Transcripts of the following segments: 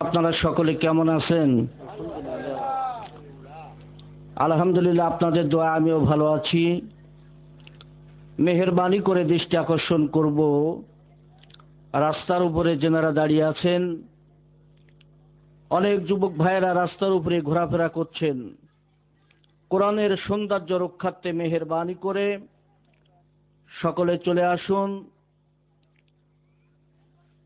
আপনারা সকলে কেমন আছেন? আলহামদুলিল্লাহ, আপনাদের দোয়া আমিও ভালো আছি। মেহেরবানি করে দৃষ্টি আকর্ষণ করব, রাস্তার উপরে যেনারা দাঁড়িয়ে আছেন, অনেক যুবক ভাইয়েরা রাস্তার উপরে ঘোরাফেরা করছেন। কোরআনের সৌন্দর্য রক্ষার্থে মেহেরবানি করে সকলে চলে আসুন।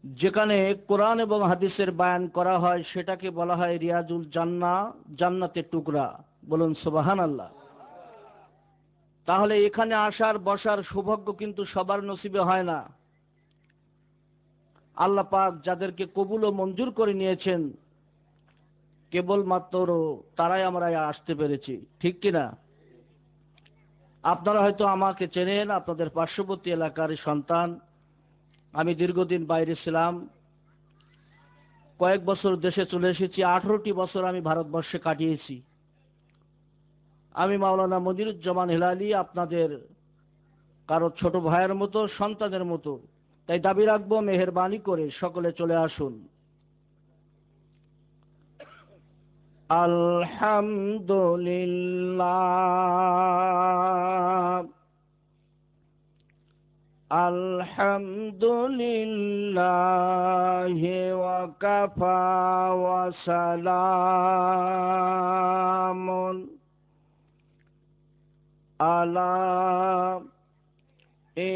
যেখানে কোরআন এবং হাদিসের বায়ান করা হয় সেটাকে বলা হয় রিয়াজুল জান্নাহ, জান্নাতের টুকরা। বলুন সুবহানাল্লাহ। তাহলে এখানে আসার বসার সৌভাগ্য কিন্তু সবার নসিবে হয় না। আল্লাহ পাক যাদেরকে কবুল ও মঞ্জুর করে নিয়েছেন, কেবলমাত্র তারাই আমরা আসতে পেরেছি, ঠিক কিনা? আপনারা হয়তো আমাকে চেনেন, আপনাদের পার্শ্ববর্তী এলাকার সন্তান। আমি দীর্ঘদিন বাইরে ছিলাম, কয়েক বছর দেশে চলে এসেছি। 18টি বছর আমি ভারতবর্ষে কাটিয়েছি। আমি মাওলানা মনিরুজ্জামান হেলালি, আপনাদের কারো ছোট ভাইয়ের মতো, সন্তানের মতো। তাই দাবি রাখবো, মেহেরবানি করে সকলে চলে আসুন। আলহামদুলিল্লাহ, আলহামদুলিল্লাহ ওয়া কাফা ওয়া সালামুন আলা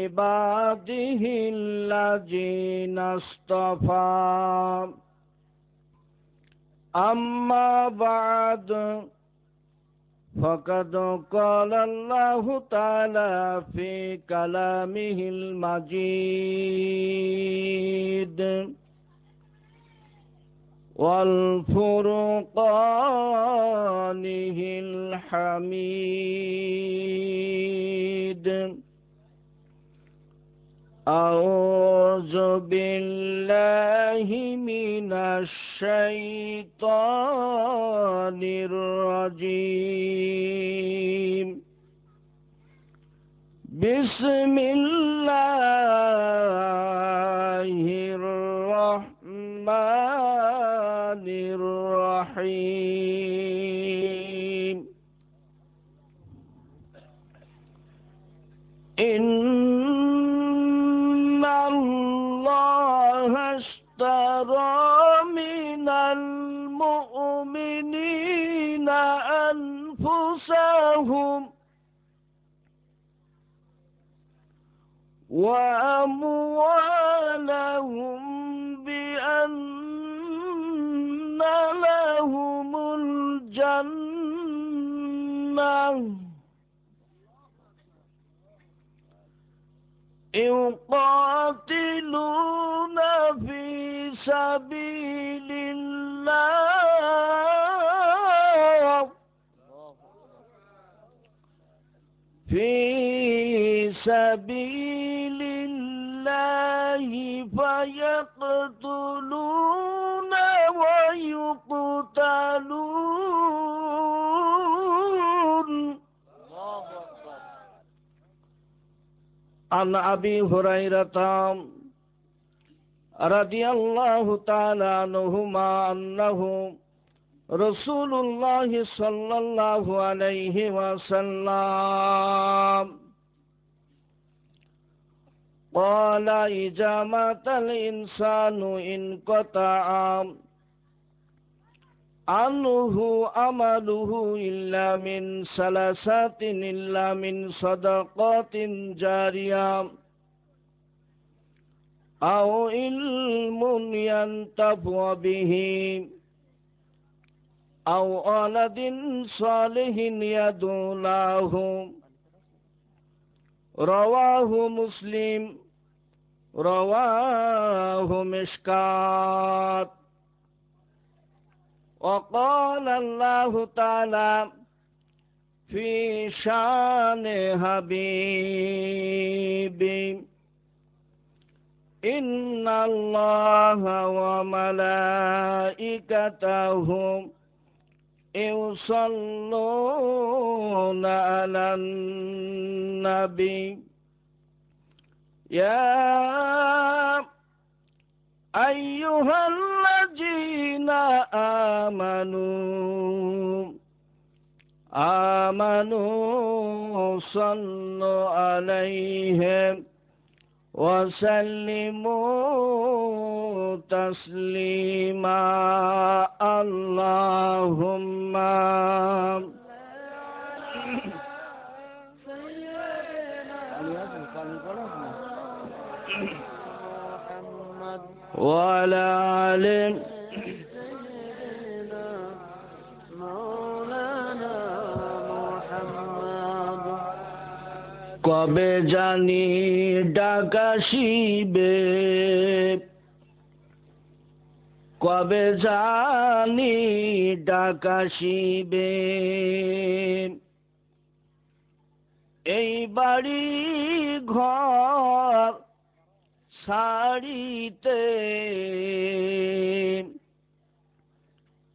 ইবাদিহিল্লাযিনা ইসতাফা। আম্মা বা'দ, ফাকাদ ক্বালা আল্লাহু তাআলা ফি কালামিহিল মাজিদ ওয়াল ফুরকানিহিল হামিদ। আউযু বিল্লাহি মিনাশ শাইতানির রাজীম। বিসমিল্লাহির রহমানির রহিম। ইন্নাল্লাহা আশতারা মিনাল মুমিনিনা আনফুসাহুম ওয়া আমওয়ালাহুম বিআন্না লাহুমুল জান্নাহ ইউকাতিলুনা ফি সাবিলিল্লাহ ফায়াকতুলুনা ওয়া ইউকতালুন। আন আবি হুরায়রাতা রাদিয়াল্লাহু তাআলা আনহুমা আন্নাহু রাসূলুল্লাহ সাল্লাল্লাহু আলাইহি ওয়াসাল্লাম قال إذا مات الإنسان انقطع عنه عمله إلا من ثلاثة، إلا من صدقات جارية أو علم ينتفع به أو ولد صالح يدعو له. رواه مسلم، رواه مشكات. وقال الله تعالى في شان حبيبي إن الله وملائكته يصلون على النبي يا أيها الذين آمنوا صلوا عليه وسلموا تسليما اللهم وعلى آله কবে জানি ডাক আসিবে, কবে জানি ডাক আসিবে, এই বাড়ি ঘর ছাড়িতে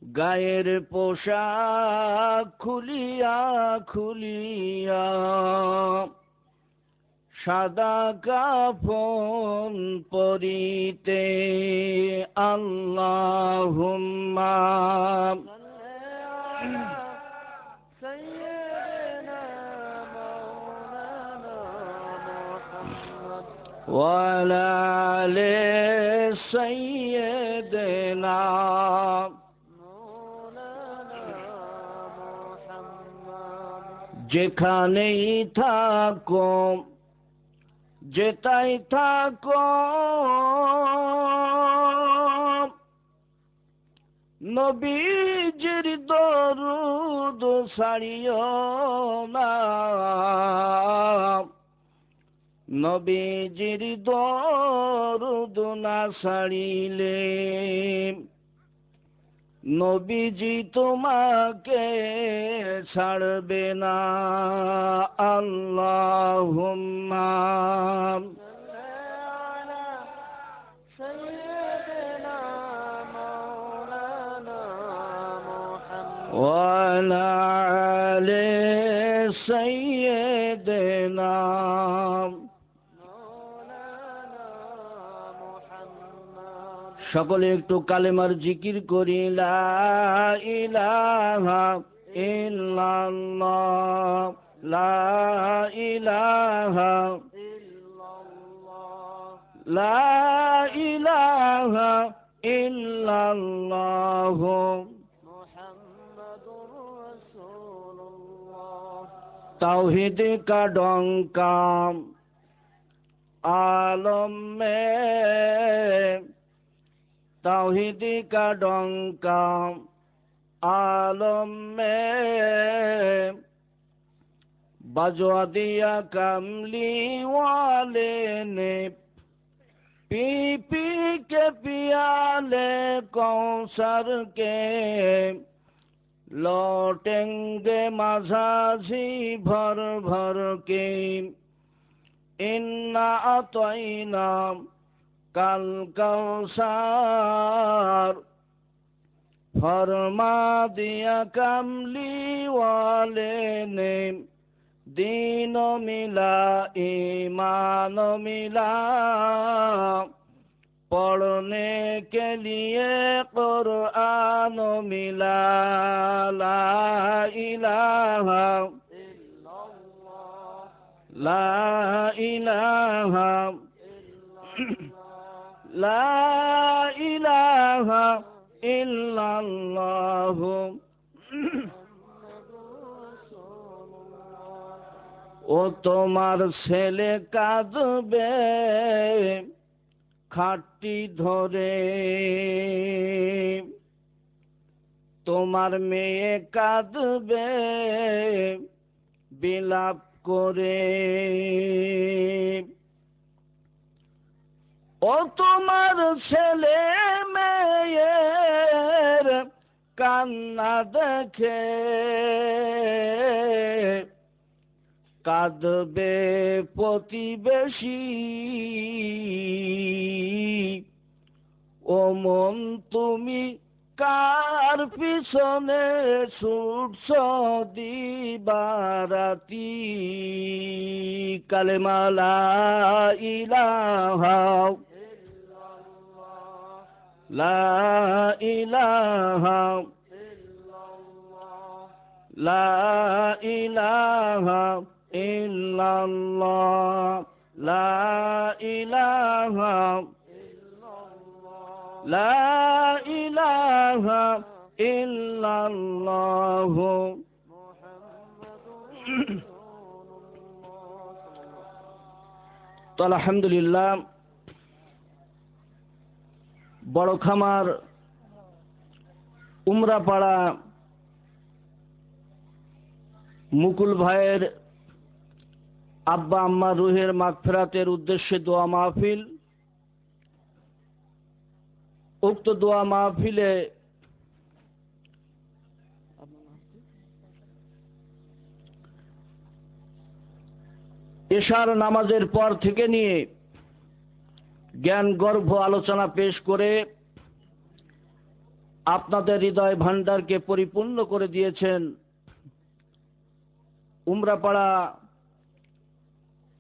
গায়ের পোশাক খুলিয়া খুলিয়া সাদা কাফন পরিতে আল্লাহুম্মা ওয়ালা আলি সাইয়্যিদিনা যেখানেই থাকো যেতাই থাকো নবীজির দরুদ ছাড়িও না, নবীজির দরুদ না ছাড়িলে নবীজি তোমাকে ছাড়বে না আল্লাহুম্মা ওয়ালা আলি সাইয়্যিদিনা সকলে একটু কালেমার জিকির করি লা ইলাহা ইল্লাল্লাহ লা ইলাহা লা ইলাহা ইল্লাল্লাহ মুহাম্মাদুর রাসূলুল্লাহ তাওহীদ का डंका आलम में ताऊहीद का डंका आलम में बजवा दिया कमली वाले ने पी पी के पियाले कौसर के लौटेंगे मज़ाजी भर भर के इन्ना अतईना कल कौसार फरमा दिया कमली वाले ने दीन मिला ईमान मिला पढ़ने के लिए कुरान मिला ला इलाहा ला इलाहा লা ইলাহা ইল্লাল্লাহ ও তোমার ছেলে কাঁদবে খাটটি ধরে, তোমার মেয়ে কাঁদবে বিলাপ করে, ও তোমার ছেলে মেয়ের কান্না দেখে কাঁদবে প্রতিবেশী, ও মন তুমি কার পিছনে ছুটছ দিবারাতি, কালেমা লা ইলাহা লা ইলাহা লা ইলাহা ইল্লাল্লাহ লা ইলাহা লা ইলাহা ইল্লাল্লাহ। তো আলহামদুলিল্লাহ, বড় খামার উমরাপাড়া মুকুল ভাইয়ের আব্বা আম্মা রুহের মাগফিরাতের উদ্দেশ্যে দোয়া মাহফিল। উক্ত দোয়া মাহফিলে এশার নামাজের পর থেকে নিয়ে জ্ঞান গর্ভ আলোচনা পেশ করে আপনাদের হৃদয় ভান্ডারকে পরিপূর্ণ করে দিয়েছেন উমরাপাড়া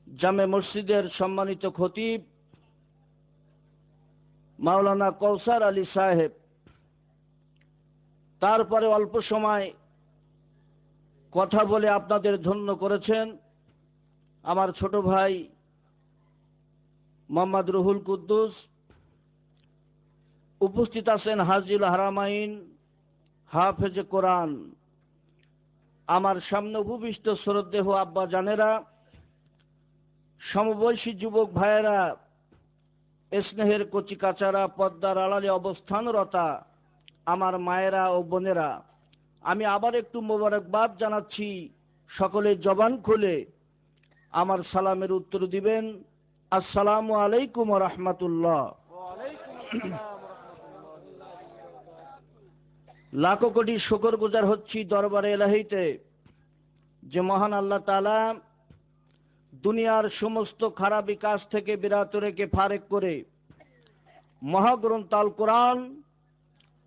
জামে মসজিদের সম্মানিত খতিব মাওলানা কৌসার আলী সাহেব। তারপরে অল্প সময় কথা বলে আপনাদের ধন্য করেছেন আমার ছোট ভাই মোহাম্মদ রুহুল কুদ্দুস। উপস্থিত আছেন হাজিউল হারামাইন হাফেজ কোরআন, আমার সামনে উপবিষ্ট শ্রদ্ধেয় আব্বা জানেরা, সমবয়সী যুবক ভাইয়েরা, স্নেহের কচি কাচারা, পর্দার আড়ালে অবস্থানরতা আমার মায়েরা ও বোনেরা, আমি আবার একটু মোবারকবাদ জানাচ্ছি। সকলে জবান খুলে আমার সালামের উত্তর দিবেন, আসসালামু আলাইকুম ওয়া রাহমাতুল্লাহ। লাখো কোটি শুকর গুজার হচ্ছি দরবারে এলাহিতে যে মহান আল্লাহ তাআলা দুনিয়ার সমস্ত খারাপি কাজ থেকে বিরত রেখে ফারেক করে মহাগ্রন্থ আল Quran,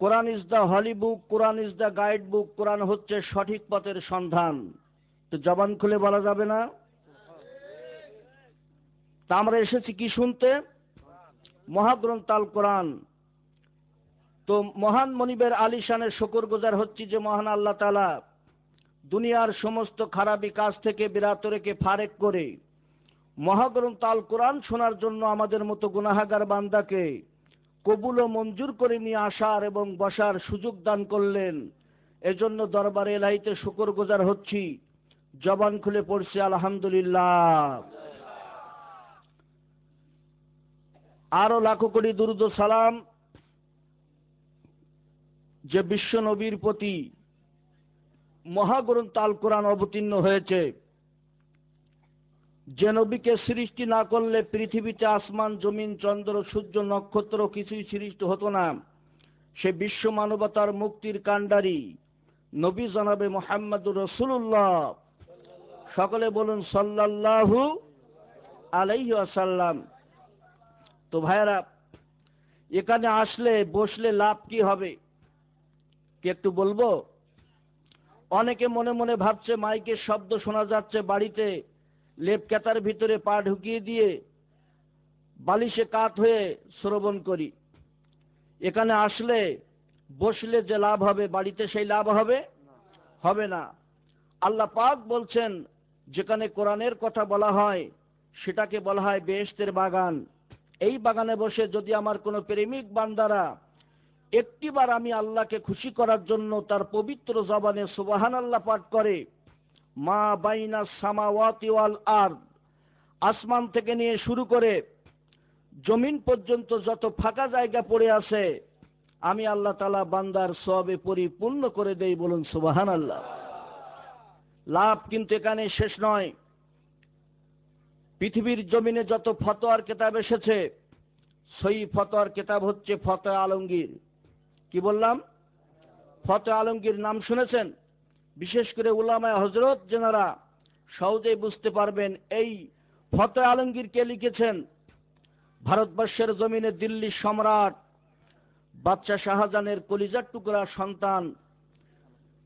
Quran is the holy book, Quran is the guide book, Quran হচ্ছে সঠিক পথের সন্ধান। তো জবান খুলে বলা যাবে না? তা আমরা এসেছি কি শুনতে? মহাগ্রন্থ আল কোরআন। তো মহান মনিবের আলিশানের শুকর গুজার হচ্ছি যে মহান আল্লাহ তাআলা দুনিয়ার সমস্ত খারাপি কাজ থেকে বিরত রেখে ফারেক করে মহাগ্রন্থ আল কোরআন শোনার জন্য আমাদের মতো গুনাহগার বান্দাকে কবুল ও মঞ্জুর করে নিয়ে আসার এবং বসার সুযোগ দান করলেন। এজন্য দরবারে এলাহিতে শুকর গুজার হচ্ছি। জবান খুলে পড়ছি আলহামদুলিল্লাহ। আরো লাখো কোটি দুরূদ ও সালাম যে বিশ্ব নবীর প্রতি মহাগ্রন্থ আল কোরআন অবতীর্ণ হয়েছে, যে নবীকে সৃষ্টি না করলে পৃথিবীতে আসমান জমিন চন্দ্র সূর্য নক্ষত্র কিছুই সৃষ্টি হতো না, সে বিশ্ব মানবতার মুক্তির কাণ্ডারি নবী জনাবে মুহাম্মদুর রাসূলুল্লাহ। সকলে বলুন সাল্লাল্লাহু আলাইহি ওয়াসাল্লাম। তো ভাইরা, এখানে আসলে বসলে লাভ কি হবে কি একটু বলবো? অনেকে মনে মনে ভাবছে মাইকের শব্দ শোনা যাচ্ছে, বাড়িতে লেপ কেতার ভিতরে পা ঢুকিয়ে দিয়ে বালিশে কাত হয়ে শ্রবণ করি। এখানে আসলে বসলে যে লাভ হবে বাড়িতে সেই লাভ হবে হবে না। আল্লাহ পাক বলছেন যেখানে কোরআনের কথা বলা হয় সেটাকে বলা হয় বেহেশতের বাগান। এই বাগানে বসে যদি আমার কোনো প্রেমিক বান্দারা একটিবার আমি আল্লাহকে খুশি করার জন্য তার পবিত্র জবানে সুবহানাল্লাহ পাঠ করে, মা বাইনা সামাওয়াতি ওয়াল আরদ, আসমান থেকে নিয়ে শুরু করে জমিন পর্যন্ত যত ফাঁকা জায়গা পড়ে আছে আমি আল্লাহ তাআলা বান্দার সওয়াবে পরিপূর্ণ করে দেই। বলুন সুবহানাল্লাহ। লাভ কিন্তু এখানে শেষ নয়। পৃথিবীর জমিনে যত ফতোয়ার কিতাব এসেছে সেই ফতোয়ার কিতাব হচ্ছে ফতোয়া আলমগীর। কি বললাম? ফতোয়া আলমগীর নাম শুনেছেন? বিশেষ করে উলামায়ে হযরত যেনারা সহজেই বুঝতে পারবেন এই ফতোয়া আলমগীর কে লিখেছেন? ভারতবর্ষের জমিনে দিল্লি সম্রাট বাদশাহ শাহজাহানের কলিজার টুকরা সন্তান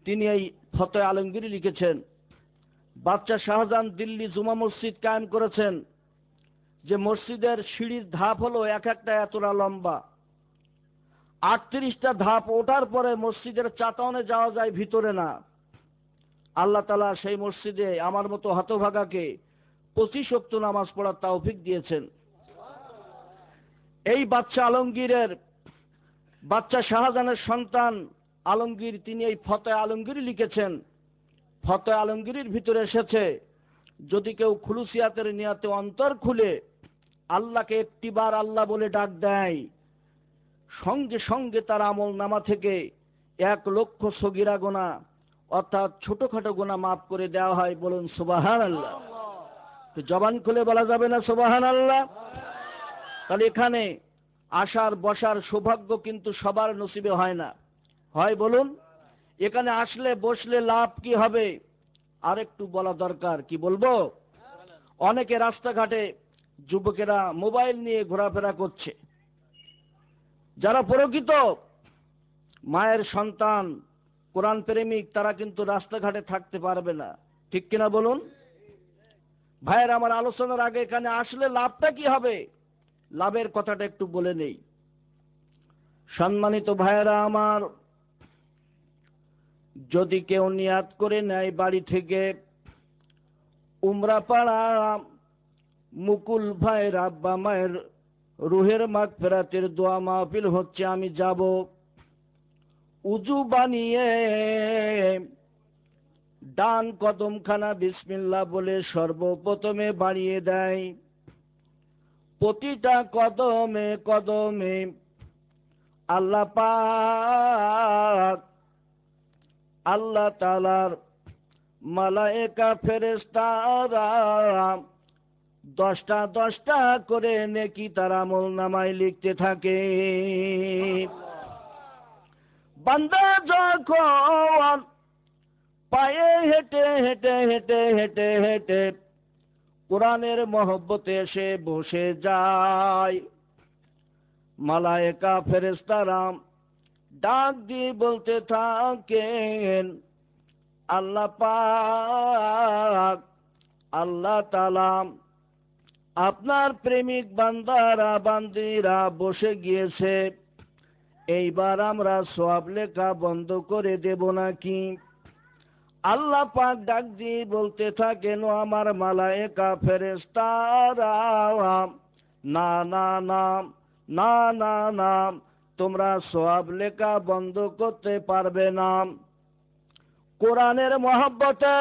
তিনি এই ফতোয়া আলমগীর লিখেছেন। বাদশাহ শাহজাহান দিল্লি জুমা মসজিদ কায়েম করেছেন, যে মসজিদের সিঁড়ির ধাপ হলো এক একটা এতটা লম্বা। 38টা ধাপ ওঠার পরে মসজিদের চাতানে যাওয়া যায়, ভিতরে না। আল্লাহ তাআলা সেই মসজিদে আমার মতো হতভাগাকে 25 ওয়াক্ত নামাজ পড়ার তৌফিক দিয়েছেন। এই বাচ্চা আলমগীরের, বাচ্চা শাহজাহানের সন্তান আলমগীর, তিনি এই ফতোয়া আলমগীর লিখেছেন। ফতোয়া আলমগীরের ভিতরে এসেছে, যদি কেউ খুলুসিয়াতের নিয়াতে অন্তর খুলে আল্লাহকে একটিবার আল্লাহ বলে ডাক দেয়, সঙ্গে সঙ্গে তার আমল নামা থেকে 1,00,000 সগীরা গুনাহ অর্থাৎ ছোটখাটো গুনাহ মাফ করে দেওয়া হয়। বলুন সুবহানাল্লাহ। তো জবান খুলে বলা যাবে না সুবহানাল্লাহ? তাহলে এখানে আসার বসার সৌভাগ্য কিন্তু সবার নসিবে হয় না। হয় বলুন? এখানে আসলে বসলে লাভ কি হবে আর একটু বলা দরকার। কি বলবো? অনেকে রাস্তাঘাটে যুবকেরা মোবাইল নিয়ে ঘোরাফেরা করছে। যারা প্রকৃত মায়ের সন্তান, কোরআন প্রেমিক, তারা কিন্তু রাস্তাঘাটে থাকতে পারবে না। ঠিক কিনা বলুন? ভাইয়ের আমার, আলোচনার আগে এখানে আসলে লাভটা কি হবে, লাভের কথাটা একটু বলে নেই। সম্মানিত ভাইয়েরা আমার, যদি কেউ নিয়াত করে নেয় বাড়ি থেকে উমরা পাড়া মুকুল ভাইয়ের আব্বা মায়ের রুহের মাগফিরাতের দোয়া মাহফিল হচ্ছে, আমি যাব, উজু বানিয়ে ডান কদমখানা বিসমিল্লাহ বলে সর্বপ্রথমে বাড়িয়ে দেয়। প্রতিটা কদমে কদমে আল্লাহ পাক, আল্লাহ তাআলার মালায়েকা ফেরেশতারা 10টা করে নেকি তার আমল নামায় লিখতে থাকে। বান্দা যখন পায়ে হেঁটে হেঁটে হেঁটে হেঁটে হেঁটে কোরআনের মহব্বতে এসে বসে যায়, মালায়েকা ফেরেশতারা ডাক দিয়ে বলতে থাকেন, আল্লাহ পাক, আল্লাহ তাআলা আপনার প্রেমিক বান্দারা বান্দিরা বসে গিয়েছে, এইবার আমরা সওয়াব লেখা বন্ধ করে দেব নাকি? আল্লাহ পাক ডাক দিয়ে বলতে থাকেন, ও আমার মালায়েকা ফেরেশতারা, না না না না না না, তোমরা সওয়াব লেখা বন্ধ করতে পারবে না। কোরআনের মহব্বতে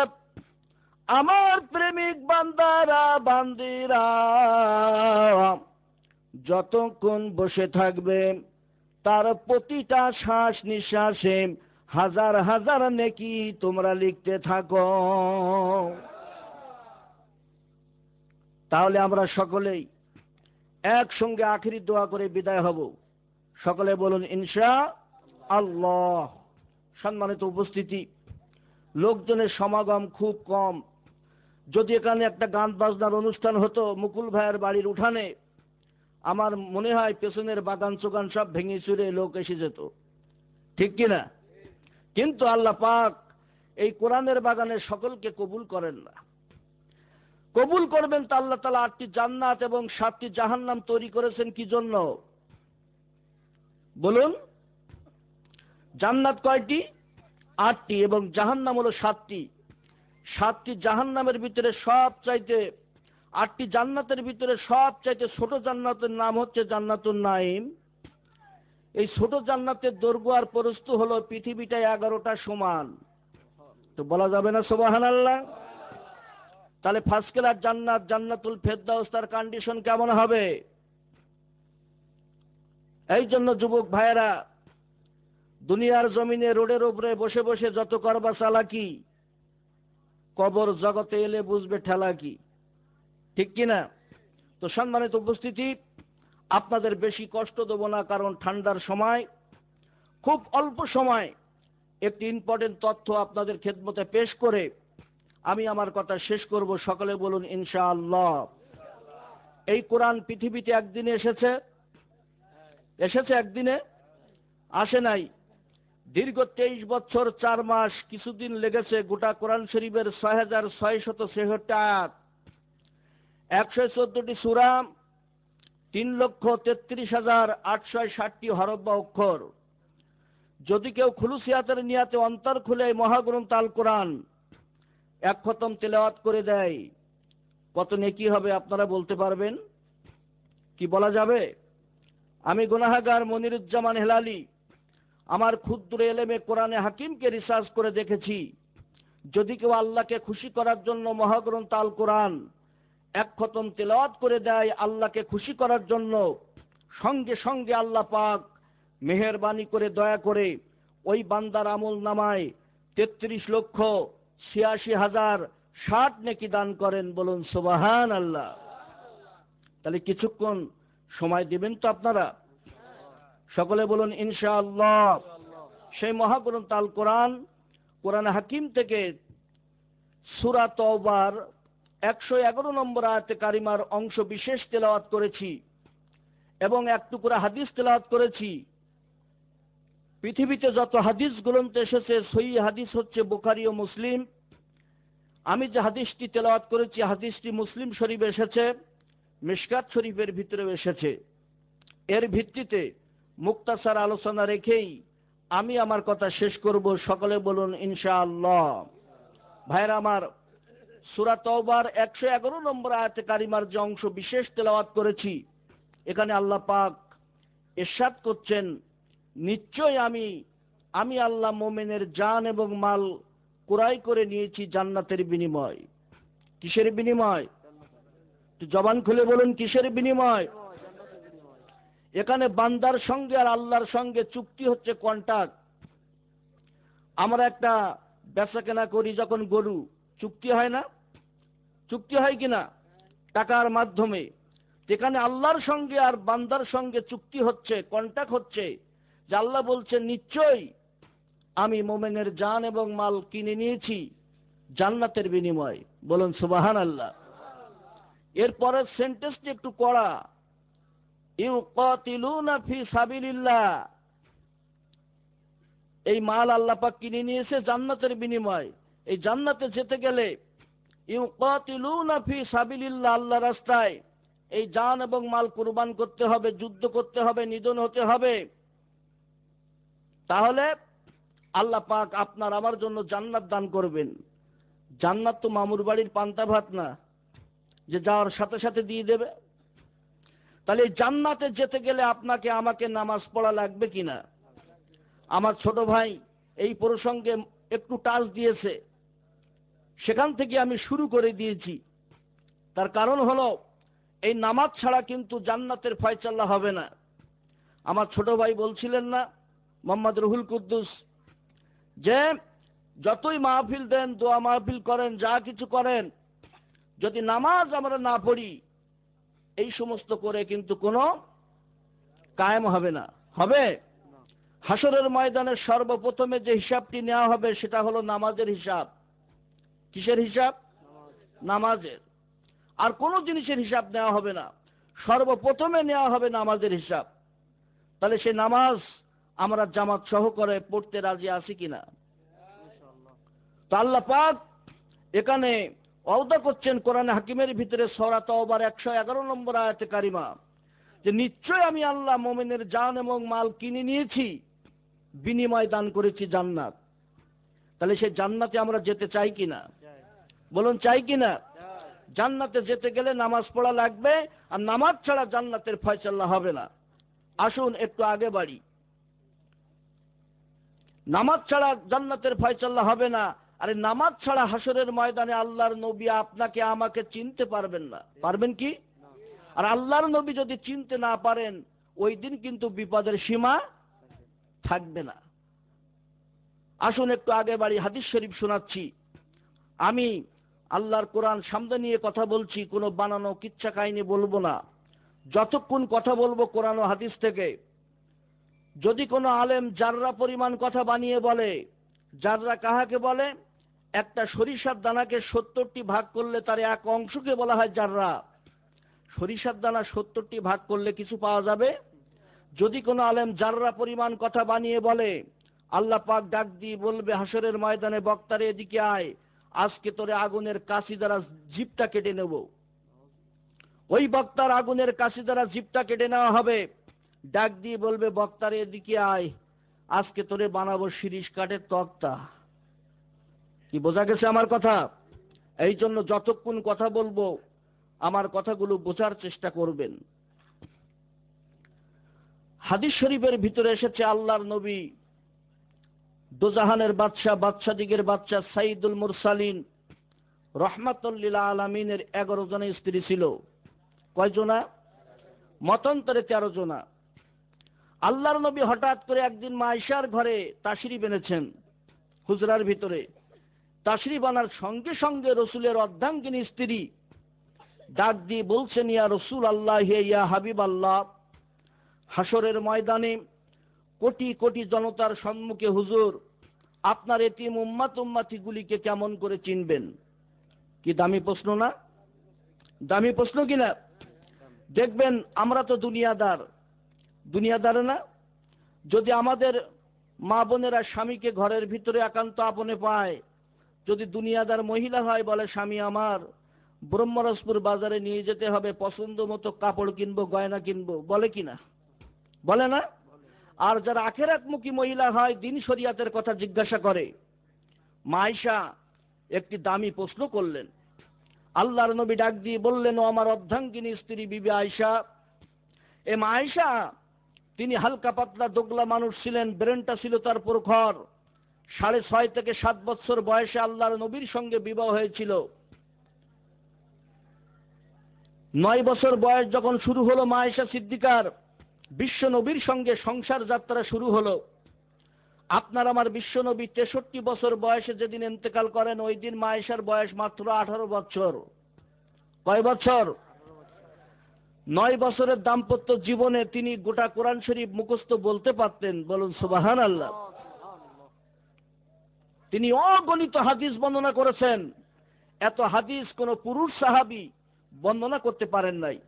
আমার প্রেমিক বান্দারা বান্দিরা যতক্ষণ বসে থাকবে, তার প্রতিটা শ্বাস নিঃশ্বাসে হাজার হাজার নেকি তোমরা লিখতে থাকো। তাহলে আমরা সকলেই একসঙ্গে আখিরি দোয়া করে বিদায় হব। সকলে বলুন ইনশাআল্লাহ। সম্মানিত উপস্থিতি, লোকজনের সমাগম খুব কম। যদি এখানে একটা গান বাজনার অনুষ্ঠান হতো মুকুল ভাইয়ের বাড়ির উঠানে, আমার মনে হয় পেছনের বাগান চোগান সব ভেঙে চুরে লোক এসে যেত। ঠিক কিনা? কিন্তু আল্লাহ পাক এই কোরআনের বাগানে সকলকে কবুল করেন না। কবুল করবেন তা আল্লাহ তাআলা 8টি জান্নাত এবং 7টি জাহান্নাম তৈরি করেছেন কি জন্য বলুন? জান্নাত কয়টি? 8টি এবং জাহান্নাম হলো 7টি। 7টি জাহান্নামের ভিতরে সবচাইতে, 8টি জান্নাতের ভিতরে সবচাইতে ছোট জান্নাতের নাম হচ্ছে জান্নাতুন নাঈম। এই ছোট জান্নাতের দৈর্ঘ্য আর প্রস্থ হলো পৃথিবীটা 11টা সমান। তো বলা যাবে না সুবহানাল্লাহ? তাহলে ফার্স্ট ক্লাস জান্নাত, জান্নাতুল ফেরদাউস, তার কন্ডিশন কেমন হবে? এই জন্য যুবক ভাইয়েরা, দুনিয়ার জমিনে রোডের উপরে বসে বসে যত করবা চালাকি, কবর জগতে এলে বুঝবে ঠেলা কি। ঠিক কিনা? তো সম্মানিত উপস্থিতি, আপনাদের বেশি কষ্ট দেব না, কারণ ঠান্ডার সময় খুব অল্প সময় একটি ইম্পর্টেন্ট তথ্য আপনাদের খেদমতে পেশ করে আমি আমার কথা শেষ করব। সকলে বলুন ইনশাআল্লাহ। এই কোরআন পৃথিবীতে একদিনে এসেছে? এসেছে একদিনে? আসে নাই। দীর্ঘ 23 বছর 4 মাস কিছুদিন লেগেছে গোটা কোরআন শরীফের 6666 আয়াত, 114টি সূরা, 3,33,860 হরফ বা অক্ষর। যদি কেউ খুলুসিয়াতের নিয়াতে অন্তর খুলে মহাগ্রন্থ আল কোরআন এক খতম তেলাওয়াত করে দেয়, কত নেকি হবে আপনারা বলতে পারবেন? কি বলা যাবে? আমি গুনাহগার মনিরুজ্জামান হেলালি আমার ক্ষুদ্র এলেমে কোরআনে হাকিমকে রিসার্চ করে দেখেছি, যদি কেউ আল্লাহকে খুশি করার জন্য মহাগ্রন্থ আল কোরআন এক খতম তেলাওয়াত করে দেয় আল্লাহকে খুশি করার জন্য, সঙ্গে সঙ্গে আল্লাহ পাক মেহেরবানি করে দয়া করে ওই বান্দার আমল নামায় 33,86,060 নেকি দান করেন। বলুন সুবহান আল্লাহ। তাহলে কিছুক্ষণ সময় দিবেন তো আপনারা? সকলে বলুন ইনশাআল্লাহ। সেই মহাগ্রন্থ আল কোরআন, কোরআন হাকিম থেকে সূরা তওবার 111 নম্বর আয়াতে কারিমার অংশ বিশেষ তেলাওয়াত করেছি এবং এক টুকরা হাদিস তেলাওয়াত করেছি। পৃথিবীতে যত হাদিস গ্রন্থ এসেছে সহিহ হাদিস হচ্ছে বুখারী ও মুসলিম। আমি যে হাদিসটি তেলাওয়াত করেছি হাদিসটি মুসলিম শরীফে এসেছে, মিশকাত শরীফের ভিতরেও এসেছে। এর ভিত্তিতে মুক্তাসার আলোচনা রেখেই আমি আমার কথা শেষ করব। সকলে বলুন ইনশাআল্লাহ। ভাইরা আমার, সূরা তওবার 111 নম্বর আয়াতে কারিমার যে অংশ বিশেষ তেলাওয়াত করেছি, এখানে আল্লাহ পাক ইরশাদ করছেন, নিশ্চয় আমি আল্লাহ মুমিনের জান এবং মাল ক্রয় করে নিয়েছি জান্নাতের বিনিময়। কিসের বিনিময়? জবান খুলে বলুন কিসের বিনিময়? এখানে বান্দার সঙ্গে আর আল্লাহর সঙ্গে চুক্তি হচ্ছে, কন্ট্রাক্ট। আমরা একটা বেচা কেনা করি যখন গরু, চুক্তি হয় না? চুক্তি হয় কিনা? টাকার মাধ্যমে। যেখানে আল্লাহর সঙ্গে আর বান্দার সঙ্গে চুক্তি হচ্ছে, কন্ট্রাক্ট হচ্ছে, যে আল্লাহ বলছেন নিশ্চয়ই আমি মোমেনের জান এবং মাল কিনে নিয়েছি জান্নাতের বিনিময়। বলুন সুবহান আল্লাহ। এরপরের সেন্টেন্সটি একটু কড়া, ইউকাতিলুনা ফি সাবিলিল্লাহ। এই মাল আল্লাহ পাক কিনে নিয়েছে জান্নাতের বিনিময়। এই জান্নাতে যেতে গেলে ইউকাতিলুনা ফি সাবিলিল্লাহ, আল্লাহর রাস্তায় এই জান এবং মাল কুরবান করতে হবে, যুদ্ধ করতে হবে, নিধন হতে হবে। তাহলে আল্লাহ পাক আপনার আমার জন্য জান্নাত দান করবেন। জান্নাত তো মামুর বাড়ির পান্তা ভাত না যে যাওয়ার সাথে সাথে দিয়ে দেবে। তাহলে এই জান্নাতে যেতে গেলে আপনাকে আমাকে নামাজ পড়া লাগবে কিনা? আমার ছোট ভাই এই প্রসঙ্গে একটু টাচ দিয়েছে, সেখান থেকে আমি শুরু করে দিয়েছি। তার কারণ হলো এই নামাজ ছাড়া কিন্তু জান্নাতের ফয়সালা হবে না। আমার ছোট ভাই বলছিলেন না মোহাম্মদ রুহুল কুদ্দুস, যে যতই মাহফিল দেন, দোয়া মাহফিল করেন, যা কিছু করেন, যদি নামাজ আমরা না পড়ি এই সমস্ত করে কিন্তু কোনো কায়েম হবে না। হবে? হাসরের ময়দানে সর্বপ্রথমে যে হিসাবটি নেওয়া হবে সেটা হলো নামাজের হিসাব। কিসের হিসাব? নামাজের। আর কোনো জিনিসের হিসাব নেওয়া হবে না, সর্বপ্রথমে নেওয়া হবে নামাজের হিসাব। তাহলে সেই নামাজ আমরা জামাত সহকারে পড়তে রাজি আছি কিনা? তো আল্লাহ পাক এখানে ওয়াদা করছেন কোরআন হাকিমের ভিতরে সূরা তওবার 111 নম্বর আয়াতে কারিমা, যে নিশ্চয় আমি আল্লাহ মুমিনের জান এবং মাল কিনে নিয়েছি, বিনিময় দান করেছি জান্নাত। তাহলে সেই জান্নাতে আমরা যেতে চাই কিনা? বলুন চাই কিনা? জান্নাতে যেতে গেলে নামাজ পড়া লাগবে, আর নামাজ ছাড়া জান্নাতের ফয়সালা হবে না। আসুন একটু আগে বাড়ি। নামাজ ছাড়া জান্নাতের ফয়সালা হবে না। আরে নামাজ ছাড়া হাসরের ময়দানে আল্লাহর নবী আপনাকে আমাকে চিনতে পারবেন না। পারবেন কি? আর আল্লাহর নবী যদি চিনতে না পারেন, ওই দিন কিন্তু বিপদের সীমা থাকবে না। আসুন একটু আগে বাড়ি, হাদিস শরীফ শোনাচ্ছি। আমি আল্লাহর কোরআন সামনে নিয়ে কথা বলছি, কোনো বানানো কিচ্ছা কাহিনী বলবো না। যতক্ষণ কথা বলবো কোরআন ও হাদিস থেকে। যদি কোনো আলেম জাররা পরিমাণ কথা বানিয়ে বলে, জাররা কাহাকে বলে? একটা সরিষার দানাকে 70টি ভাগ করলে তার এক অংশকে বলা হয় জাররা। সরিষার দানা 70টি ভাগ করলে কিছু পাওয়া যাবে? যদি কোনো আলেম জাররা পরিমাণ কথা বানিয়ে বলে, আল্লাহ পাক ডাক দিয়ে বলবে হাসরের ময়দানে, বক্তারে এদিকে আয়, আজকে তোরে আগুনের কাশি দ্বারা জিভটা কেটে নেব। ওই বক্তার আগুনের কাছে দ্বারা জিভটা কেটে নেওয়া হবে, ডাক দিয়ে বলবে, বক্তার এদিকে আয়, আজকে তোরে বানাবো শিরিষ কাঠের তক্তা। কি বোঝা গেছে আমার কথা? এই জন্য যতক্ষণ কথা বলবো আমার কথাগুলো বোঝার চেষ্টা করবেন। হাদিস শরীফের ভিতরে এসেছে, আল্লাহর নবী দোজাহানের বাদশা, বাদশাদিগের বাদশা সাইদুল মুরসালিন রহমাতুল লিল আলামিনের 11 জনের স্ত্রী ছিল। কয়জনা? মতান্তরে 13 জনা। আল্লাহর নবী হঠাৎ করে একদিন মা আয়েশার ঘরে তাশরিফ এনেছেন, হুজরার ভিতরে তাশরিফ আনার সঙ্গে সঙ্গে রসুলের অর্ধাঙ্গিনী স্ত্রী ডাক দিয়ে বলছেন, ইয়া রসুল আল্লাহ, হে ইয়া হাবিব আল্লাহ, হাসরের ময়দানে কোটি কোটি জনতার সম্মুখে হুজুর আপনার এতিম উম্মতিগুলিকে কেমন করে চিনবেন? কি দামি প্রশ্ন না? দামি প্রশ্ন কিনা? দেখবেন আমরা তো দুনিয়াদার না? যদি আমাদের মা বোনেরা স্বামীকে ঘরের ভিতরে একান্ত আপনে পায়, যদি দুনিয়াদার মহিলা হয়, বলে স্বামী আমার ব্রহ্মরসপুর বাজারে নিয়ে যেতে হবে, পছন্দ মতো কাপড় কিনবো, গয়না কিনবো, বলে কিনা? বলে না? আর যারা আখেরাতমুখী মহিলা হয়, দিন শরিয়াতের কথা জিজ্ঞাসা করে। মা আয়েশা একটি দামি প্রশ্ন করলেন। আল্লাহর নবী ডাক দিয়ে বললেন, ও আমার অর্ধাঙ্গিনী স্ত্রী বিবি আয়েশা, এ মা আয়েশা, তিনি হালকা পাতলা দোগলা মানুষ ছিলেন, ব্রেনটা ছিল তার প্রখর। 6.5 থেকে 7 বছর বয়সে আল্লাহর নবীর সঙ্গে বিবাহ হয়েছিল। 9 বছর বয়স যখন শুরু হলো মা আয়েশা সিদ্দিকার বিশ্ব নবীর সঙ্গে সংসার যাত্রা শুরু হলো। আপনার আমার বিশ্ব নবী 63 বছর বয়সে যেদিন ইন্তেকাল করেন, ওই দিন মা আয়েশার বয়স মাত্র 18 বছর। কয় বছর? 9 বছরের দাম্পত্য জীবনে তিনি গোটা কোরআন শরীফ মুখস্থ বলতে পারতেন। বলুন সুবহানাল্লাহ। তিনি অগণিত হাদিস বর্ণনা করেছেন। এত হাদিস কোন পুরুষ সাহাবী বর্ণনা করতে পারেন নাই।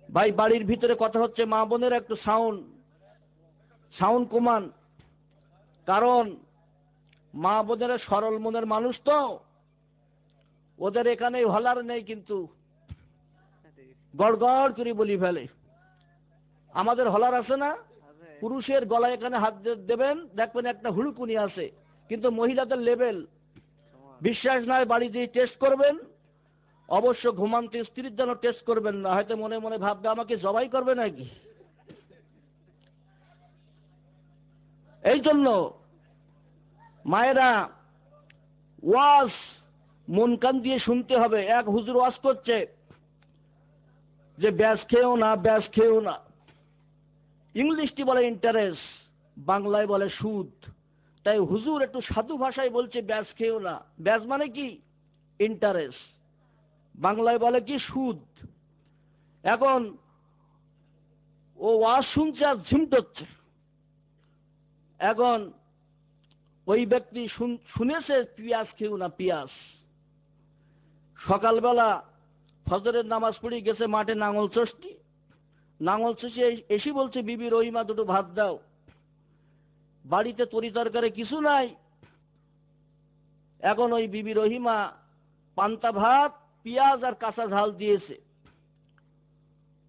ভাই, বাড়ির ভিতরে কথা হচ্ছে, মা বোনের একটু সাউন্ড কমান। কারণ মা বোনেরা সরল মনের মানুষ তো, ওদের এখানে হলার নেই, কিন্তু গড়গড় করে বলি ফেলে। আমাদের হলার আছে না? পুরুষের গলায় এখানে হাত দেবেন, দেখবেন একটা হুড়কুনি আছে, কিন্তু মহিলাদের লেভেল বিশ্বাস নয়, বাড়ি দিয়ে টেস্ট করবেন। অবশ্য ঘুমান্তে স্ত্রীর জন্য টেস্ট করবেন না, হয়তো মনে মনে ভাববে আমাকে জবাই করবে নাকি। এই জন্য মায়েরা ওয়াজ মন কান দিয়ে শুনতে হবে। এক হুজুর ওয়াজ করছে যে ব্যাস খেও না, ব্যাস খেও না। ইংলিশটি বলে ইন্টারেস্ট, বাংলায় বলে সুদ। তাই হুজুর একটু সাধু ভাষায় বলছে ব্যাস খেও না। ব্যাস মানে কি? ইন্টারেস্ট। বাংলায় বলে কি? সুদ। এখন ও ওয়াজ শুনছে আর ঝিমটোচ্ছে। এখন ওই ব্যক্তি শুনেছে পিয়াজ খেও না, পিয়াজ। সকালবেলা ফজরের নামাজ পড়ে গেছে মাঠে নাঙল চষে এসে বলছে, বিবি রহিমা দুটো ভাত দাও। বাড়িতে তরি তরকারি কিছু নাই। এখন ওই বিবি রহিমা পান্তা ভাত, পেঁয়াজ আর কাঁচা ঝাল দিয়েছে।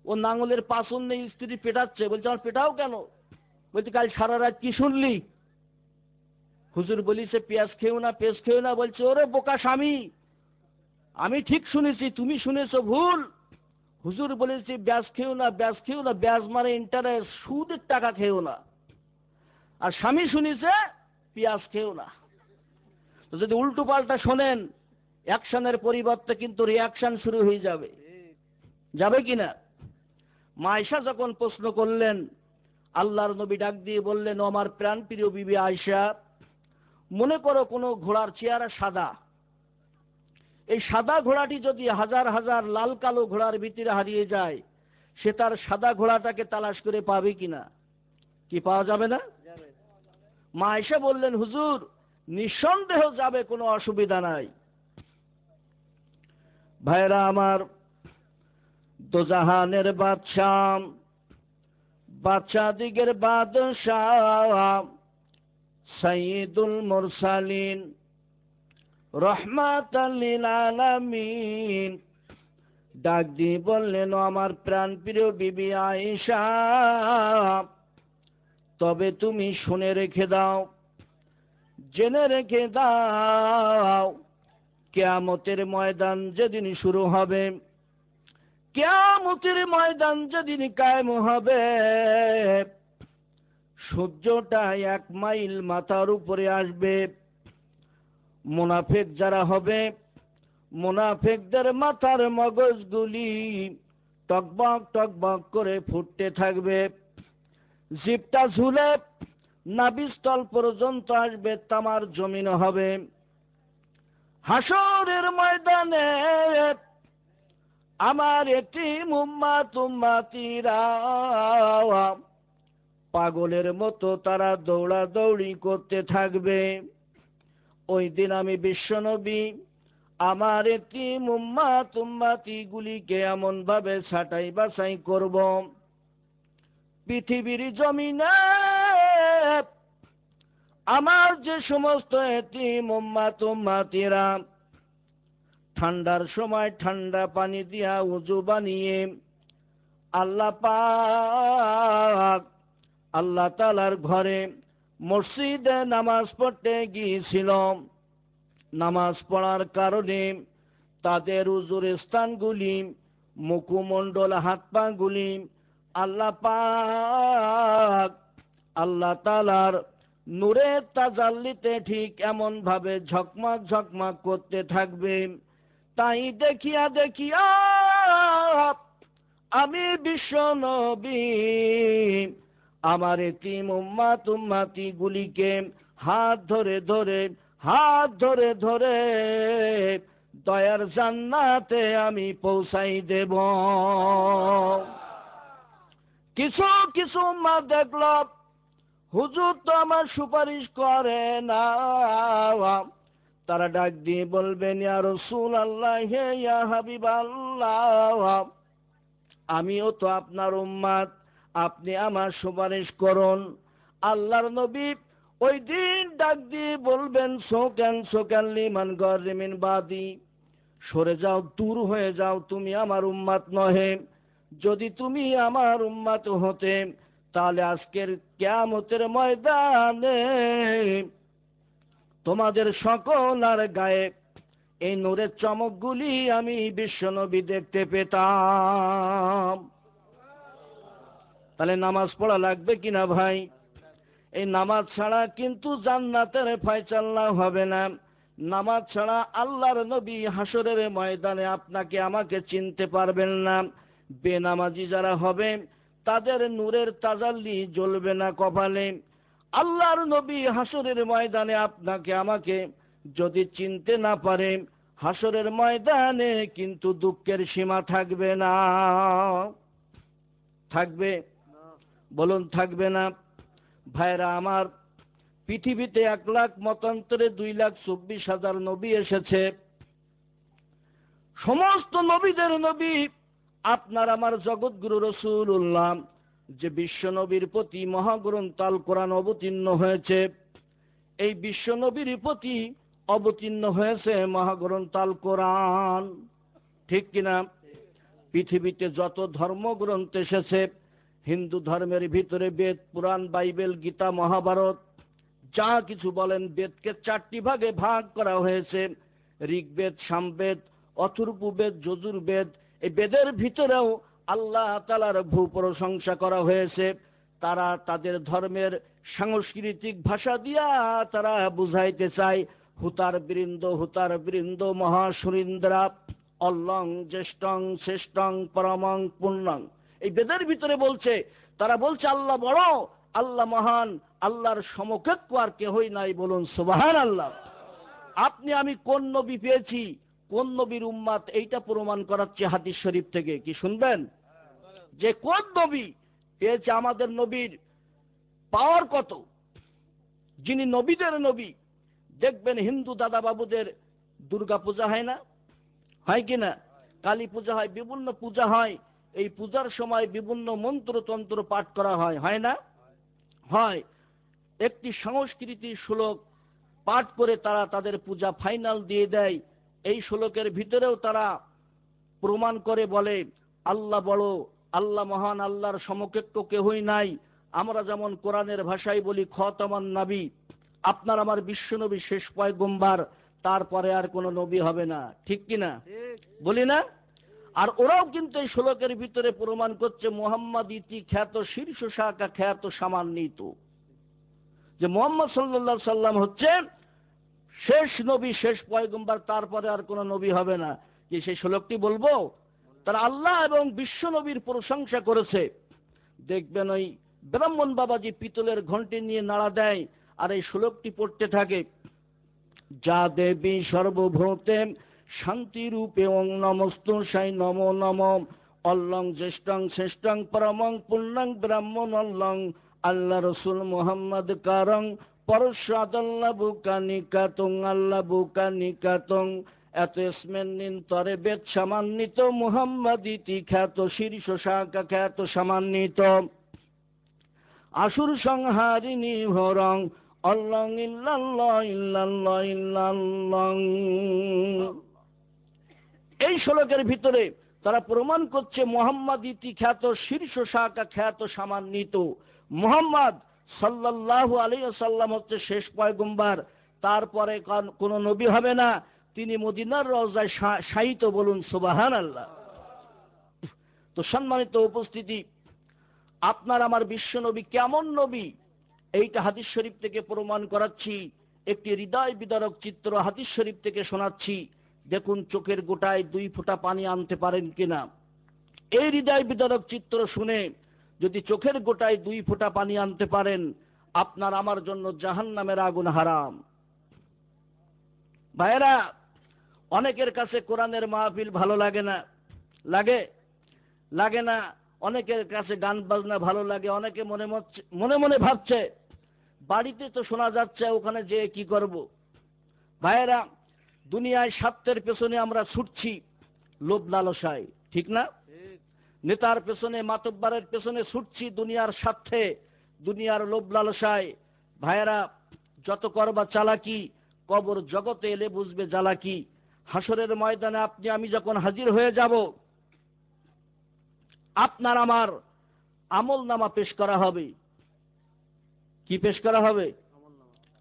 ও নাঙলের পাসন নেই, স্ত্রী পেটাচ্ছে। বলছে, আমার পেটাও কেন? বলছে, কাল সারা রাত কি শুনলি? হুজুর বলিছে পেঁয়াজ খেও না, পেঁয়াজ খেও না। বলছে, ওরে বোকা স্বামী, আমি ঠিক শুনেছি, তুমি শুনেছো ভুল। হুজুর বলেছি ব্যাস খেও না, ব্যাস খেও না। ব্যাস মানে ইন্টারেস্ট, সুদের টাকা খেও না। আর স্বামী শুনেছে পেঁয়াজ খেও না। তো যদি উল্টো পাল্টা শোনেন, অ্যাকশনের পরিবর্তে কিন্তু রিয়াকশন শুরু হয়ে যাবে। যাবে কিনা? মা আয়েশা যখন প্রশ্ন করলেন, আল্লাহর নবী ডাক দিয়ে বললেন, ও আমার প্রাণপ্রিয় বিবি আয়েশা, মনে করো কোনো ঘোড়ার চেহারা সাদা। এই সাদা ঘোড়াটি যদি হাজার হাজার লাল কালো ঘোড়ার ভিতরে হারিয়ে যায়, সে তার সাদা ঘোড়াটাকে তালাশ করে পাবে কিনা? কি পাওয়া যাবে না? মা আয়েশা বললেন, হুজুর নিঃসন্দেহ যাবে, কোনো অসুবিধা নাই। ভাইরা আমার, দোজাহানের বাদশাদিগের বাদশাহ সাইয়্যিদুল মুরসালিন রহমাতাল লিল আলামিন। ডাক দিয়ে বললেন, ও আমার প্রাণ প্রিয় বিবি আয়েশা, তবে তুমি শুনে রেখে দাও, জেনে রেখে দাও, কিয়ামতের ময়দান যেদিন শুরু হবে, কিয়ামতের ময়দান যেদিন কায়েম হবে, সূর্যটা 1 মাইল মাথার উপরে আসবে। মুনাফিক যারা হবে, মুনাফিকদের মাথার মগজগুলি টকবক টকবক করে ফুটতে থাকবে, জিভটা ঝুলে নাভিস্থল পর্যন্ত আসবে, তামার জমিন হবে। হাসরের ময়দানে আমার এতিম উম্মাত উম্মাতিরা পাগলের মতো তারা দৌড়াদৌড়ি করতে থাকবে। ওই দিন আমি বিশ্বনবী আমার এতিম উম্মাত উম্মাতি গুলিকে এমন ভাবে ছাঁটাই বাছাই করব, পৃথিবীর জমিনে আমার যে সমস্ত এতিম উম্মাত উম্মাতিরা ঠান্ডার সময় ঠান্ডা পানি দিয়া উযু বানিয়ে আল্লাহ পাক আল্লাহ তাআলার ঘরে মসজিদে নামাজ পড়তে গিয়েছিল, নামাজ পড়ার কারণে তাদের উযুর স্থানগুলি, মুখমণ্ডল, হাত পা গুলি আল্লাহ পাক আল্লাহ তাআলার নূরের তাজাল্লিতে ঠিক এমন ভাবে ঝকমক ঝকমক করতে থাকবে। তাই দেখিয়া দেখিয়া আমি বিশ্বনবী আমার এতিম উম্মাত উম্মাতি গুলিকে হাত ধরে ধরে দয়ার জান্নাতে আমি পৌঁছাই দেব। কিছু কিছু উম্মাত দেখল, হুজুর তো আমার সুপারিশ করে না, তারা ডাক দিয়ে বলবেন, ইয়া রাসূলুল্লাহ, হে ইয়া হাবিবাল্লাহ, আমিও তো আপনার উম্মাত, আপনি আমার সুপারিশ করুন। আল্লাহর নবী ওই দিন ডাক দিয়ে বলবেন, সোকান লিমান গরিমিন বাদি, সরে যাও, দূর হয়ে যাও, তুমি আমার উম্মাত নহে। যদি তুমি আমার উম্মাত হতে, তাহলে আজকের কিয়ামতের ময়দানে তোমাদের সকলের গায়ে এই নূরের চমকগুলি আমি বিশ্বনবী দেখতে পেতাম। তাহলে নামাজ পড়া লাগবে কিনা ভাই? এই নামাজ ছাড়া কিন্তু জান্নাতের ফয়সালা হবে না। নামাজ ছাড়া আল্লাহর নবী হাসরের ময়দানে আপনাকে আমাকে চিনতে পারবেন না। বেনামাজি যারা হবে তাদের নূরের তাজাল্লি জ্বলবে না কপালে। আল্লাহর নবী হাসরের ময়দানে আপনাকে আমাকে যদি চিনতে না পারে, হাসরের ময়দানে কিন্তু দুঃখের সীমা থাকবে না। থাকবে? বলুন থাকবে না? ভাইরা আমার, পৃথিবীতে 1 লাখ মতান্তরে 2,24,000 নবী এসেছে। সমস্ত নবীদের নবী আপনার আমার জগৎগুরু রাসূলুল্লাহ যে বিশ্ব নবীর প্রতি মহাগ্রন্থ আল কোরআন অবতীর্ণ হয়েছে, এই বিশ্ব নবীর প্রতি অবতীর্ণ হয়েছে মহাগ্রন্থ আল কোরআন, ঠিক কিনা? পৃথিবীতে যত ধর্মগ্রন্থ এসেছে, হিন্দু ধর্মের ভিতরে বেদ, পুরাণ, বাইবেল, গীতা, মহাভারত, যা কিছু বলেন, বেদকে 4টি ভাগে ভাগ করা হয়েছে। ঋগ্বেদ, সামবেদ, অথর্ববেদ, যজুর্বেদ। এই বেদের ভিতরেও আল্লাহ তাআলার ভূ প্রশংসা করা হয়েছে। তারা তাদের ধর্মের সাংস্কৃতিক ভাষা দিয়া তারা বুঝাইতে চায়, হুতার বৃন্দ মহাসুরিন্দ্রা অল্লং জ্যেষ্ঠং শ্রেষ্ঠং পরমং পুণ্যং। এই বেদের ভিতরে বলছে, তারা বলছে আল্লাহ বড়, আল্লাহ মহান, আল্লাহর সমকক্ষ আর কেহই নাই। বলুন সুবহানাল্লাহ। আপনি আমি কোন নবী পেয়েছি, কোন নবীর উম্মাত, এইটা প্রমাণ করাচ্ছে হাদিস শরীফ থেকে। কি শুনবেন? যে কোন নবী পেয়েছে, আমাদের নবীর পাওয়ার কত। যিনি নবীদের নবী, দেখবেন হিন্দু দাদা বাবুদের দুর্গা পূজা হয় না? হয় কিনা? কালী পূজা হয়, বিভিন্ন পূজা হয়। এই পূজার সময় বিভিন্ন মন্ত্রতন্ত্র পাঠ করা হয়, হয় না? হয়। একটি সংস্কৃতি শ্লোক পাঠ করে তারা তাদের পূজা ফাইনাল দিয়ে দেয়। এই শ্লোকের ভিতরেও তারা প্রমাণ করে বলে আল্লাহ বড়, আল্লাহ মহান, আল্লাহর সমকক্ষ কেহই নাই। আমরা যেমন কোরআনের ভাষায় বলি খতামান নবী, আপনার আমার বিশ্বনবী শেষ পয়গম্বর, তারপরে আর কোনো নবী হবে না। ঠিক কিনা বলি না? আর ওরাও কিন্তু এই শ্লোকের ভিতরে প্রমাণ করছে মুহাম্মদ ইতি খ্যাত শীর্ষ শাখা খ্যাত সামান্বিত, যে মুহাম্মদ সাল্লাল্লাহু আলাইহি সাল্লাম হচ্ছে শেষ নবী, শেষ পয়গম্বর, তারপরে আর কোনো নবী হবে না। যে সেই শ্লোকটি বলবো, তারা আল্লাহ এবং বিশ্ব নবীর প্রশংসা করেছে। দেখবেন ওই ব্রাহ্মণ বাবাজি পিতলের ঘন্টি নিয়ে নাড়া দেয় আর এই শ্লোকটি পড়তে থাকে, যা দেবী সর্বভূতে শান্তি রূপে ওং নমস্তু সাই নমো নম অল্লং জ্যেষ্ঠং শ্রেষ্ঠং পরমং পূর্ণং ব্রাহ্মণ অল্লং আল্লাহ রসুল মুহাম্মদ কারং পরশাদাল্লাহ বুকানিকাতং আল্লাহ বুকানিকাতং এত স্মেন্নিন তরে বেদ সামান্বিত মুহাম্মদ ইতি খ্যাত শীর্ষ শাখা খ্যাত সামান্বিত আসুর সংহারিণী হরং অল্লং ইল্লাল্লাহ ইল্লাল্লাহ ইল্লাল্লাহ। এই শ্লোকের ভিতরে তারা প্রমাণ করছে মুহাম্মদ ইতি খ্যাত শীর্ষ শাখা খ্যাত সামান্বিত। মুহাম্মদ সাল্লাল্লাহু আলাইহি ওয়াসাল্লাম হচ্ছে শেষ পয়গম্বর, তারপরে কোনো নবী হবে না। তিনি মদিনার রওজায় শায়িত, বলুন সুবহানাল্লাহ। তো সম্মানিত উপস্থিতি, আপনার আমার বিশ্ব নবী কেমন নবী, এইটা হাদিস শরীফ থেকে প্রমাণ করাচ্ছি। একটি হৃদয় বিদারক চিত্র হাদিস শরীফ থেকে শোনাচ্ছি। দেখুন চোখের গোটায় 2 ফোঁটা পানি আনতে পারেন কিনা। এই হৃদয় বিদারক চিত্র শুনে যদি চোখের গোটায় 2 ফোঁটা পানি আনতে পারেন, আপনার আমার জন্য জাহান্নামের আগুন হারাম। ভাইয়েরা, অনেকের কাছে কোরআনের মাহফিল ভালো লাগে না, লাগে না। অনেকের কাছে গান বাজনা ভালো লাগে। অনেকে মনে মনে ভাবছে বাড়িতে তো শোনা যাচ্ছে, ওখানে যেয়ে কি করব। ভাইয়েরা, দুনিয়ায় স্বার্থের পেছনে আমরা ছুটছি লোভ লালসায়, ঠিক না? নেতার পেছনে, মাতব্বরের পেছনে ছুটছি দুনিয়ার স্বার্থে, দুনিয়ার লোভ লালসায়। ভাইয়েরা, যত করবা চালাকি, কবর জগতে এলে বুঝবে জ্বালাকি। হাসরের ময়দানে আপনি আমি যখন হাজির হয়ে যাব, আপনার আমার আমল নামা পেশ করা হবে। কি পেশ করা হবে?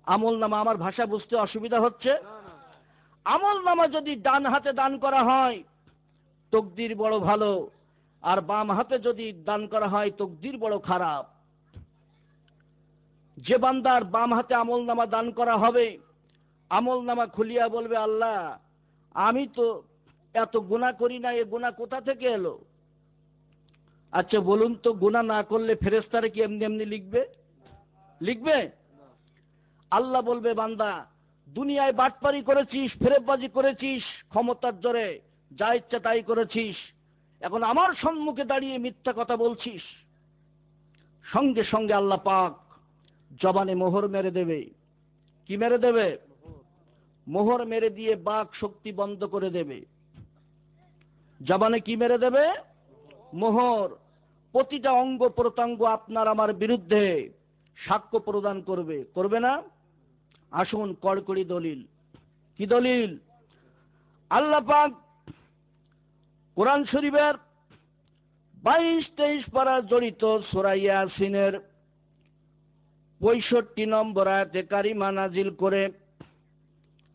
আমল নামা। আমার ভাষা বুঝতে অসুবিধা হচ্ছে? আমল নামা যদি ডান হাতে দান করা হয় তকদির বড় ভালো, আর বাম হাতে যদি দান করা হয় তকদির বড় খারাপ। যে বান্দার বাম হাতে আমল নামা দান করা হবে, আমল নামা খুলিয়া বলবে, আল্লাহ আমি তো এত গুনাহ করি না, এ গুনাহ কোথা থেকে এলো? আচ্ছা বলুন তো, গুনাহ না করলে ফেরেশতারা কি এমনি এমনি লিখবে? আল্লাহ বলবে, বান্দা দুনিয়ায় বাটপারি করেছিস, ফেরেববাজি করেছিস, ক্ষমতার জোরে যা ইচ্ছা তাই করেছিস, এখন আমার সম্মুখে দাঁড়িয়ে মিথ্যা কথা বলছিস। সঙ্গে সঙ্গে আল্লাহ পাক জবানে মোহর মেরে দেবে। কি মেরে দেবে? মোহর মেরে দিয়ে বাক শক্তি বন্ধ করে দেবে। জবানে কি মেরে দেবে? মোহর। প্রতিটা অঙ্গ প্রত্যঙ্গ আপনার আমার বিরুদ্ধে সাক্ষ্য প্রদান করবে না? আসুন কড়কড়ি দলিল। কি দলিল? আল্লাহ পাক কোরআন শরীফের 22-23 পারা জড়িত সূরা ইয়াসিনের 65 নম্বর আয়াতে কারিমা নাজিল করে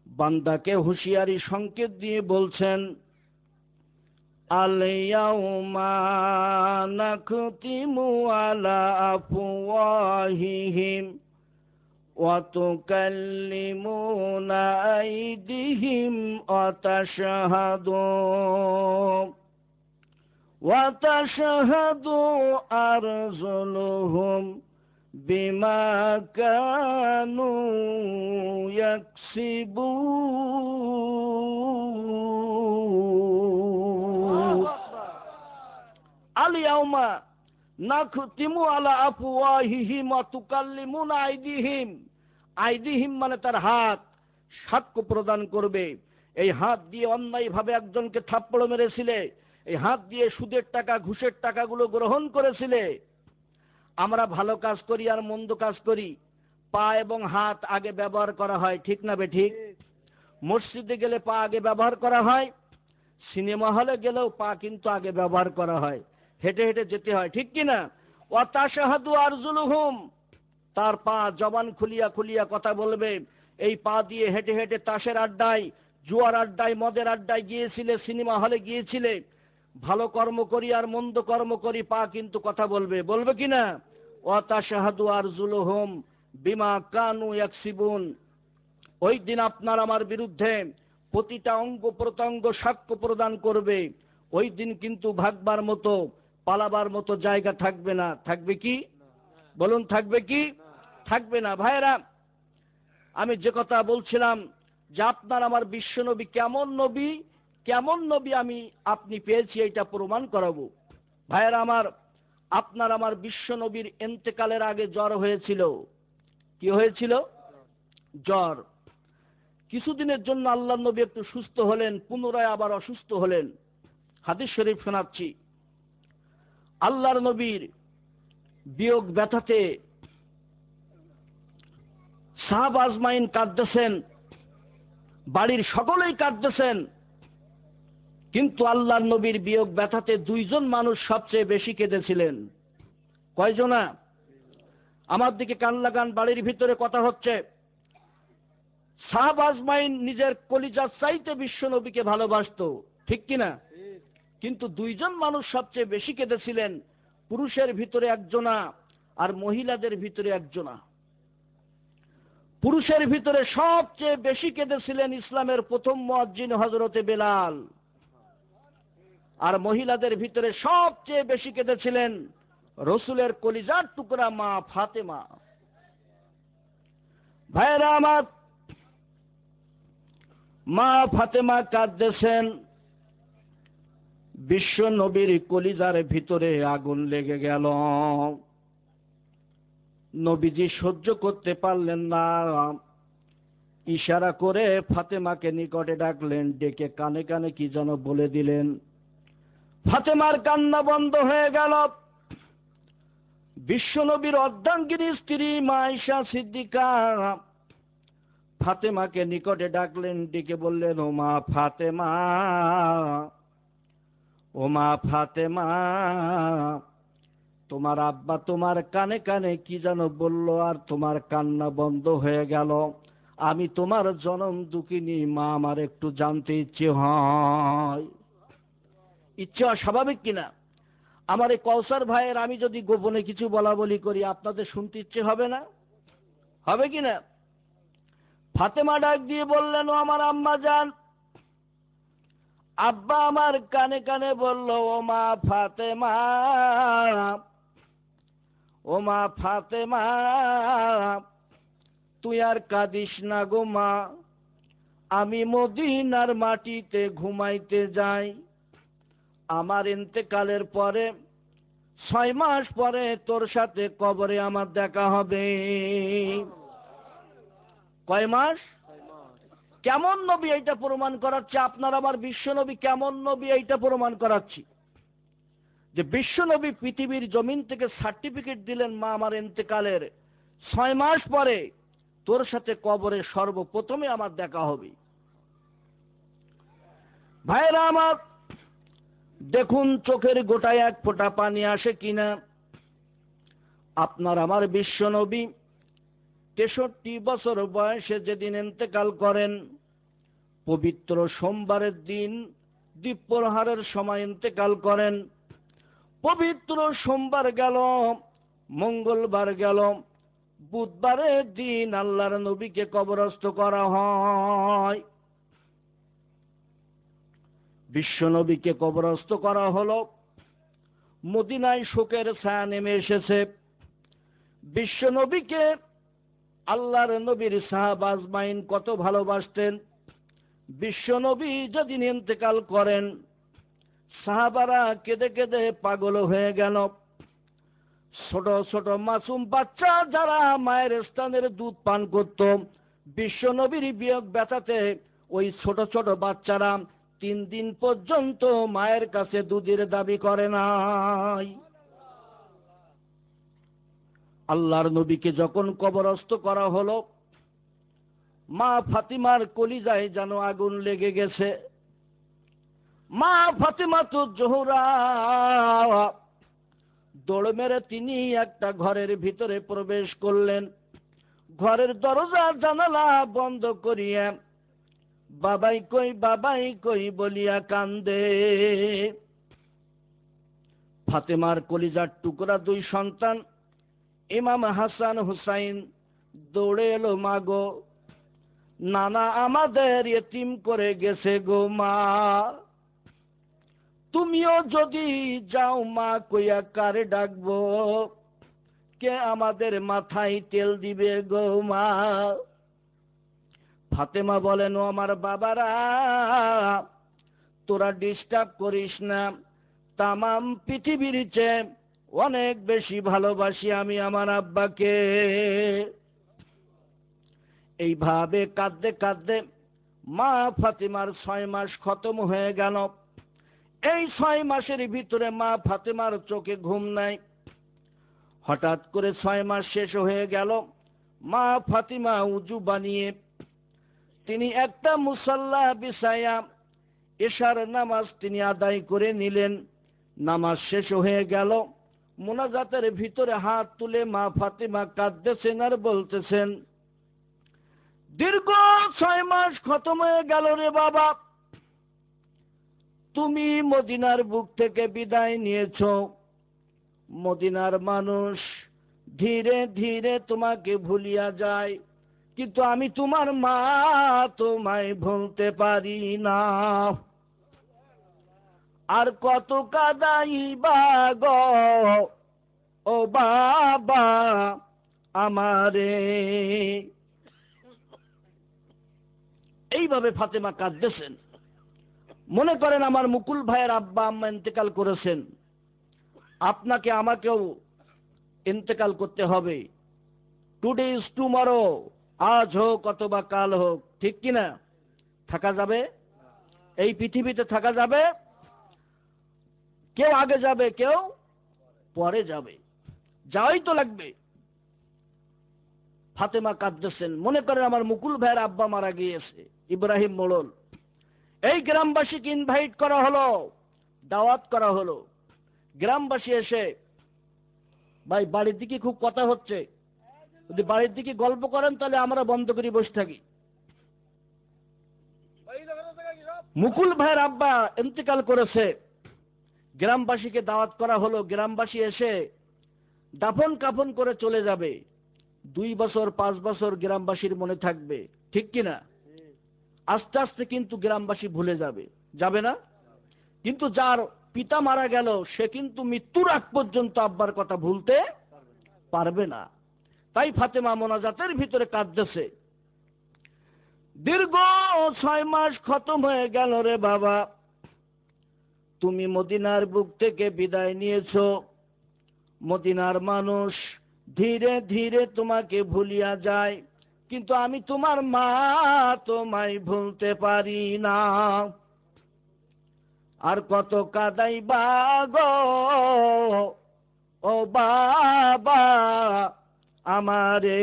বান্দাকে হুঁশিয়ারি সংকেত দিয়ে বলছেন, আল-ইয়াউমা নাখতিমু আলা আফওয়াহিহিম ওয়া তুকাল্লিমুনা আইদিহিম ওয়া তাশহাদু আরজুলুহুম বিমা কানু ইয়াকসিবুন। আল-ইয়াউমা নাখতিমু আলা আফওয়াহিহিম ওয়া তুকাল্লিমুনা আইদিহিম। আইদিহিম মানে তার হাত, সাক্ষ্য প্রদান করবে। এই হাত দিয়ে অন্যায়ভাবে একজনকে থাপ্পড় মেরেছিলে, এই হাত দিয়ে সুদের টাকা ঘুষের টাকাগুলো গ্রহণ করেছিলে। আমরা ভালো কাজ করি আর মন্দ কাজ করি, পা এবং হাত আগে ব্যবহার করা হয়, ঠিক না বেঠিক? মসজিদে গেলে পা আগে ব্যবহার করা হয়, সিনেমা হলে গেলেও পা কিন্তু আগে ব্যবহার করা হয়, হেঁটে হেঁটে যেতে হয়, ঠিক কিনা? ওয়াতাশহাদু আরজুলুহুম, তার পা জবান খুলিয়া খুলিয়া কথা বলবে। এই পা দিয়ে হেঁটে হেঁটে তাসের আড্ডায়, জুয়ার আড্ডায়, মদের আড্ডায় গিয়েছিলে, সিনেমা হলে গিয়েছিলে, ভালো কর্ম করি আর মন্দ কর্ম করি, পা কিন্তু কথা বলবে, বলবে কিনা? ওয়াতাশহাদু আরজুলুহুম বিমা কানু ইয়াকসিবুন, ওই দিন আপনার আমার বিরুদ্ধে প্রতিটা অঙ্গ প্রত্যঙ্গ সাক্ষ্য প্রদান করবে। ওই দিন কিন্তু ভাগবার মতো, পালাবার মতো জায়গা থাকবে না। থাকবে কি? বলুন, থাকবে কি? থাকবে না। ভাইরা, আমি যে কথা বলছিলাম যে আপনার আমার বিশ্বনবী কেমন নবী, কেমন নবী আমি আপনি পেয়েছি এটা প্রমাণ করাবো। ভাইরা আমার, আপনার আমার বিশ্বনবীর ইন্তেকালের আগে জ্বর হয়েছিল। কি হয়েছিল? জ্বর। কিছুদিনের জন্য আল্লাহ নবী একটু সুস্থ হলেন, পুনরায় আবার অসুস্থ হলেন। হাদিস শরীফ শোনাচ্ছি। আল্লাহর নবীর বিয়োগ ব্যথাতে সাহাবা আজমাইন কাঁদতেছেন, বাড়ির সকলেই কাঁদতেছেন, কিন্তু আল্লাহর নবীর বিয়োগ ব্যথাতে দুইজন মানুষ সবচেয়ে বেশি কেঁদেছিলেন। কয়জনা? আমার দিকে কান লাগান, বাড়ির ভিতরে কথা হচ্ছে। সাহাবা আজমাইন নিজের কলিজার চাইতে বিশ্ব নবীকে ভালোবাসতো, ঠিক কিনা? কিন্তু দুইজন মানুষ সবচেয়ে বেশি কেঁদেছিলেন, পুরুষের ভিতরে একজনা আর মহিলাদের ভিতরে একজনা। পুরুষের ভিতরে সবচেয়ে বেশি কেঁদেছিলেন ইসলামের প্রথম মুয়াজ্জিন হযরতে বেলাল, আর মহিলাদের ভিতরে সবচেয়ে বেশি কেঁদেছিলেন রসুলের কলিজার টুকরা মা ফাতেমা। ভাইরা আমার, মা ফাতেমা কাঁদতেছেন, বিশ্ব নবীর কলিজার ভিতরে আগুন লেগে গেল। নবীজি সহ্য করতে পারলেন না, ইশারা করে ফাতেমাকে নিকটে ডাকলেন, ডেকে কানে কানে কি যেন বলে দিলেন। ফাতেমার কান্না বন্ধ হয়ে গেল। বিশ্ব নবীর অর্ধাঙ্গিনী স্ত্রী মা আয়েশা সিদ্দিকা ফাতেমাকে নিকটে ডাকলেন, ডেকে বললেন, ও মা ফাতেমা, ও মা ফাতেমা, তোমার আব্বা তোমার কানে কানে কি যেন বলল, আর তোমার কান্না বন্ধ হয়ে গেল। আমি তোমার জনম দুঃখিনী মা, আমার একটু জানতে ইচ্ছে হয়। ইচ্ছে হয় স্বাভাবিক কিনা? আমার এই কৌসার ভাইয়ের আমি যদি গোপনে কিছু বলা বলি করি, আপনাদের শুনতে ইচ্ছে হবে না? হবে কিনা? ফাতেমা ডাক দিয়ে বললেন, ও আমার আম্মা জান, আব্বা আমার কানে কানে বলল, ও মা ফাতেমা, ও মা ফাতেমা, তুই আর কাঁদিস না গো মা, আমি মদিনার মাটিতে ঘুমাইতে যাই। আমার ইন্তেকালের পরে 6 মাস পরে তোর সাথে কবরে আমার দেখা হবে। কয় মাস? কেমন নবী এইটা প্রমাণ করাচ্ছে। আপনার আমার বিশ্ব নবী কেমন নবী এইটা প্রমাণ করাচ্ছি, যে বিশ্ব নবী পৃথিবীর জমিন থেকে সার্টিফিকেট দিলেন, মা আমার ইন্তেকালের 6 মাস পরে তোর সাথে কবরে সর্বপ্রথমে আমার দেখা হবে। ভাইরা আমার, দেখুন চোখের গোটায় এক ফোঁটা পানি আসে কিনা। আপনার আমার বিশ্ব নবী 63 বছর বয়সে যেদিন ইন্তেকাল করেন, পবিত্র সোমবারের দিন দ্বীপ্রহরের সময় ইন্তেকাল করেন। পবিত্র সোমবার গেল, মঙ্গলবার গেল, বুধবারের দিন আল্লাহর নবীকে কবরস্থ করা হয়। বিশ্ব নবীকে কবরস্থ করা হলো। মদিনায় শোকের ছায়া নেমে এসেছে। বিশ্ব নবীকে আল্লাহর নবীর সাহাবা আজমাইন কত ভালোবাসতেন। বিশ্ব নবী যেদিন ইন্তেকাল করেন, সাহাবারা কেঁদে কেঁদে পাগল হয়ে গেল। ছোট ছোট মাসুম বাচ্চা যারা মায়ের স্থানের দুধ পান করত, বিশ্ব নবীর বিয়োগ ব্যথাতে ওই ছোট ছোট বাচ্চারা 3 দিন পর্যন্ত মায়ের কাছে দুধের দাবি করে নাই। আল্লাহর নবীকে যখন কবরস্থ করা হলো, মা ফাতিমার কলিজায় যেন আগুন লেগে গেছে। মা ফাতিমা তো জোহরা দৌড় মেরে তিনি একটা ঘরের ভিতরে প্রবেশ করলেন। ঘরের দরজা জানালা বন্ধ করিয়া বাবাই কই বলিয়া কান্দে। ফাতেমার কলিজার টুকরা দুই সন্তান ইমাম হাসান হুসাইন দৌড়ে এলো, মাগো নানা আমাদের এতিম করে গেছে গো মা, তুমিও যদি যাও মা কইয়া কারে ডাকবো, কে আমাদের মাথায় তেল দিবে গো মা। ফাতেমা বলেন, ও আমার বাবারা, তোরা ডিস্টার্ব করিস না, তামাম পৃথিবীর চেয়ে অনেক বেশি ভালোবাসি আমি আমার আব্বাকে। এইভাবে কাঁদতে কাঁদতে মা ফাতেমার 6 মাস খতম হয়ে গেল। এই 6 মাসের ভিতরে মা ফাতেমার চোখে ঘুম নাই। হঠাৎ করে 6 মাস শেষ হয়ে গেল। মা ফাতিমা উজু বানিয়ে তিনি একটা মুসাল্লা বিছায়া এশার নামাজ তিনি আদায় করে নিলেন। নামাজ শেষ হয়ে গেল। মোনাজাতের ভিতরে হাত তুলে মা ফাতিমা কাঁদতেছেন আর বলতেছেন, দীর্ঘ 6 মাস খতম হয়ে গেল রে বাবা, তুমি মদিনার বুক থেকে বিদায় নিয়েছো। মদিনার মানুষ ধীরে ধীরে তোমাকে ভুলিয়া যায়, কিন্তু আমি তোমার মা তোমায় ভুলতে পারি না। আর কত কাঁদাইবা গো ও বাবা আমারে। এইভাবে ফাতেমা কাঁদতেছেন। মনে করেন আমার মুকুল ভাইয়ের আব্বা আম্মা ইন্তেকাল করেছেন, আপনাকে আমাকেও ইন্তেকাল করতে হবে। টুডে ইজ টুমরো, আজ হোক অথবা কাল হোক, ঠিক কিনা? থাকা যাবে? এই পৃথিবীতে থাকা যাবে? কেউ আগে যাবে, কেউ পরে যাবে, যাওয়াই তো লাগবে। ফাতেমা কাঁদতেছেন। মনে করেন আমার মুকুল ভাইয়ের আব্বা মারা গিয়েছে, ইব্রাহিম মোড়ল। এই গ্রামবাসীকে ইনভাইট করা হলো, দাওয়াত করা হলো। গ্রামবাসী এসে, ভাই বাড়ির দিকে খুব কথা হচ্ছে, যদি বাড়ির দিকে গল্প করেন তাহলে আমরা বন্ধ করি বসে থাকি। মুকুল ভাইয়ের আব্বা ইন্তেকাল করেছে, গ্রামবাসীকে দাওয়াত করা হলো। গ্রামবাসী এসে দাফন কাফন করে চলে যাবে। 2 বছর 5 বছর গ্রামবাসীর মনে থাকবে, ঠিক কিনা? আস্তে আস্তে কিন্তু গ্রামবাসী ভুলে যাবে, যাবে না? কিন্তু যার পিতা মারা গেল সে কিন্তু মৃত্যুর আগ পর্যন্ত আব্বার কথা ভুলতে পারবে না। তাই ফাতেমা মোনাজাতের ভিতরে কাঁদতেছে, দীর্ঘ 6 মাস খতম হয়ে গেল রে বাবা, তুমি মদিনার বুক থেকে বিদায় নিয়েছো। মদিনার মানুষ ধীরে ধীরে তোমাকে ভুলিয়া যায়, কিন্তু আমি তোমার মা তোমায় ভুলতে পারি না। আর কত কাঁদাইবা গো ও বাবা আমারে।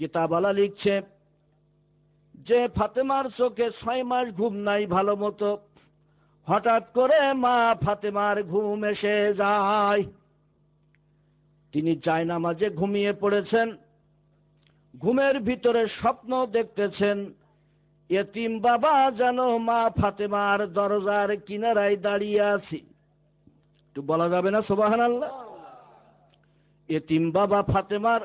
কিতাবওয়ালা লিখছে যে ফাতেমার চোখে 6 মাস ঘুম নাই ভালো মতো। হঠাৎ করে মা ফাতেমার ঘুম এসে যায়। তিনি জায়নামাজে ঘুমিয়ে পড়েছেন। ঘুমের ভিতরে স্বপ্ন দেখতেছেন, এতিম বাবা যেন মা ফাতেমার দরজার কিনারায় দাঁড়িয়ে আছি। একটু বলা যাবে না সুবহানাল্লাহ? এতিম বাবা ফাতেমার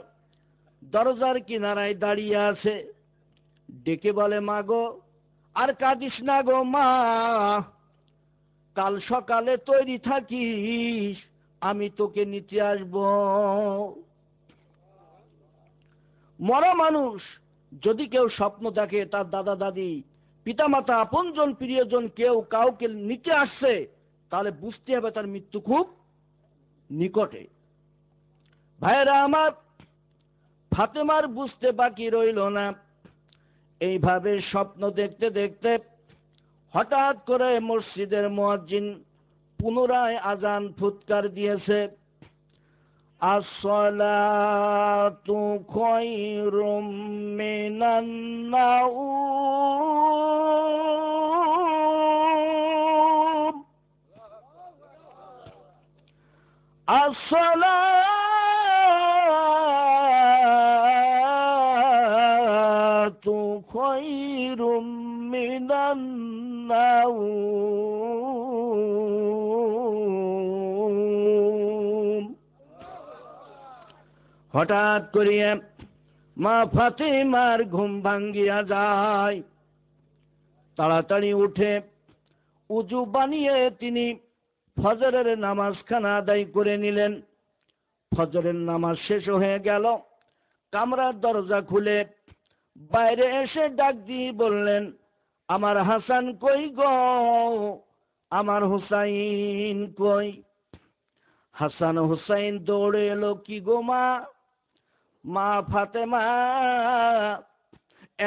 দরজার কিনারায় দাঁড়িয়ে আছে। ডেকে বলে, মা গো আর কাঁদিস না গো মা, কাল সকালে তৈরি থাকিস, আমি তোকে নিতে আসব। মরা মানুষ যদি কেউ স্বপ্ন দেখে তার দাদা দাদি পিতামাতা আপনজন প্রিয়জন কেউ কাউকে নিতে আসছে, তাহলে বুঝতে হবে তার মৃত্যু খুব নিকটে। ভাইরা আমার, ফাতেমার বুঝতে বাকি রইল না। এইভাবে স্বপ্ন দেখতে দেখতে হঠাৎ করে মসজিদের মুয়াজ্জিন পুনরায় আজান ফুৎকার দিয়েছে। আসসালাতু খায়রুম মিনান নাওম। আসসালাতু খায়রুম মিনান নাওম। হঠাৎ করিয়া মা ফাতেমার ঘুম ভাঙ্গিয়া যায়। তাড়াতাড়ি উঠে উজু বানিয়ে তিনি ফজরের নামাজখানা আদায় করে নিলেন। ফজরের নামাজ শেষ হয়ে গেল। কামরার দরজা খুলে বাইরে এসে ডাক দিয়ে বললেন, আমার হাসান কই গো, আমার হুসাইন কই? হাসান হুসাইন দৌড়ে এলো। কি গো মা? মা ফাতেমা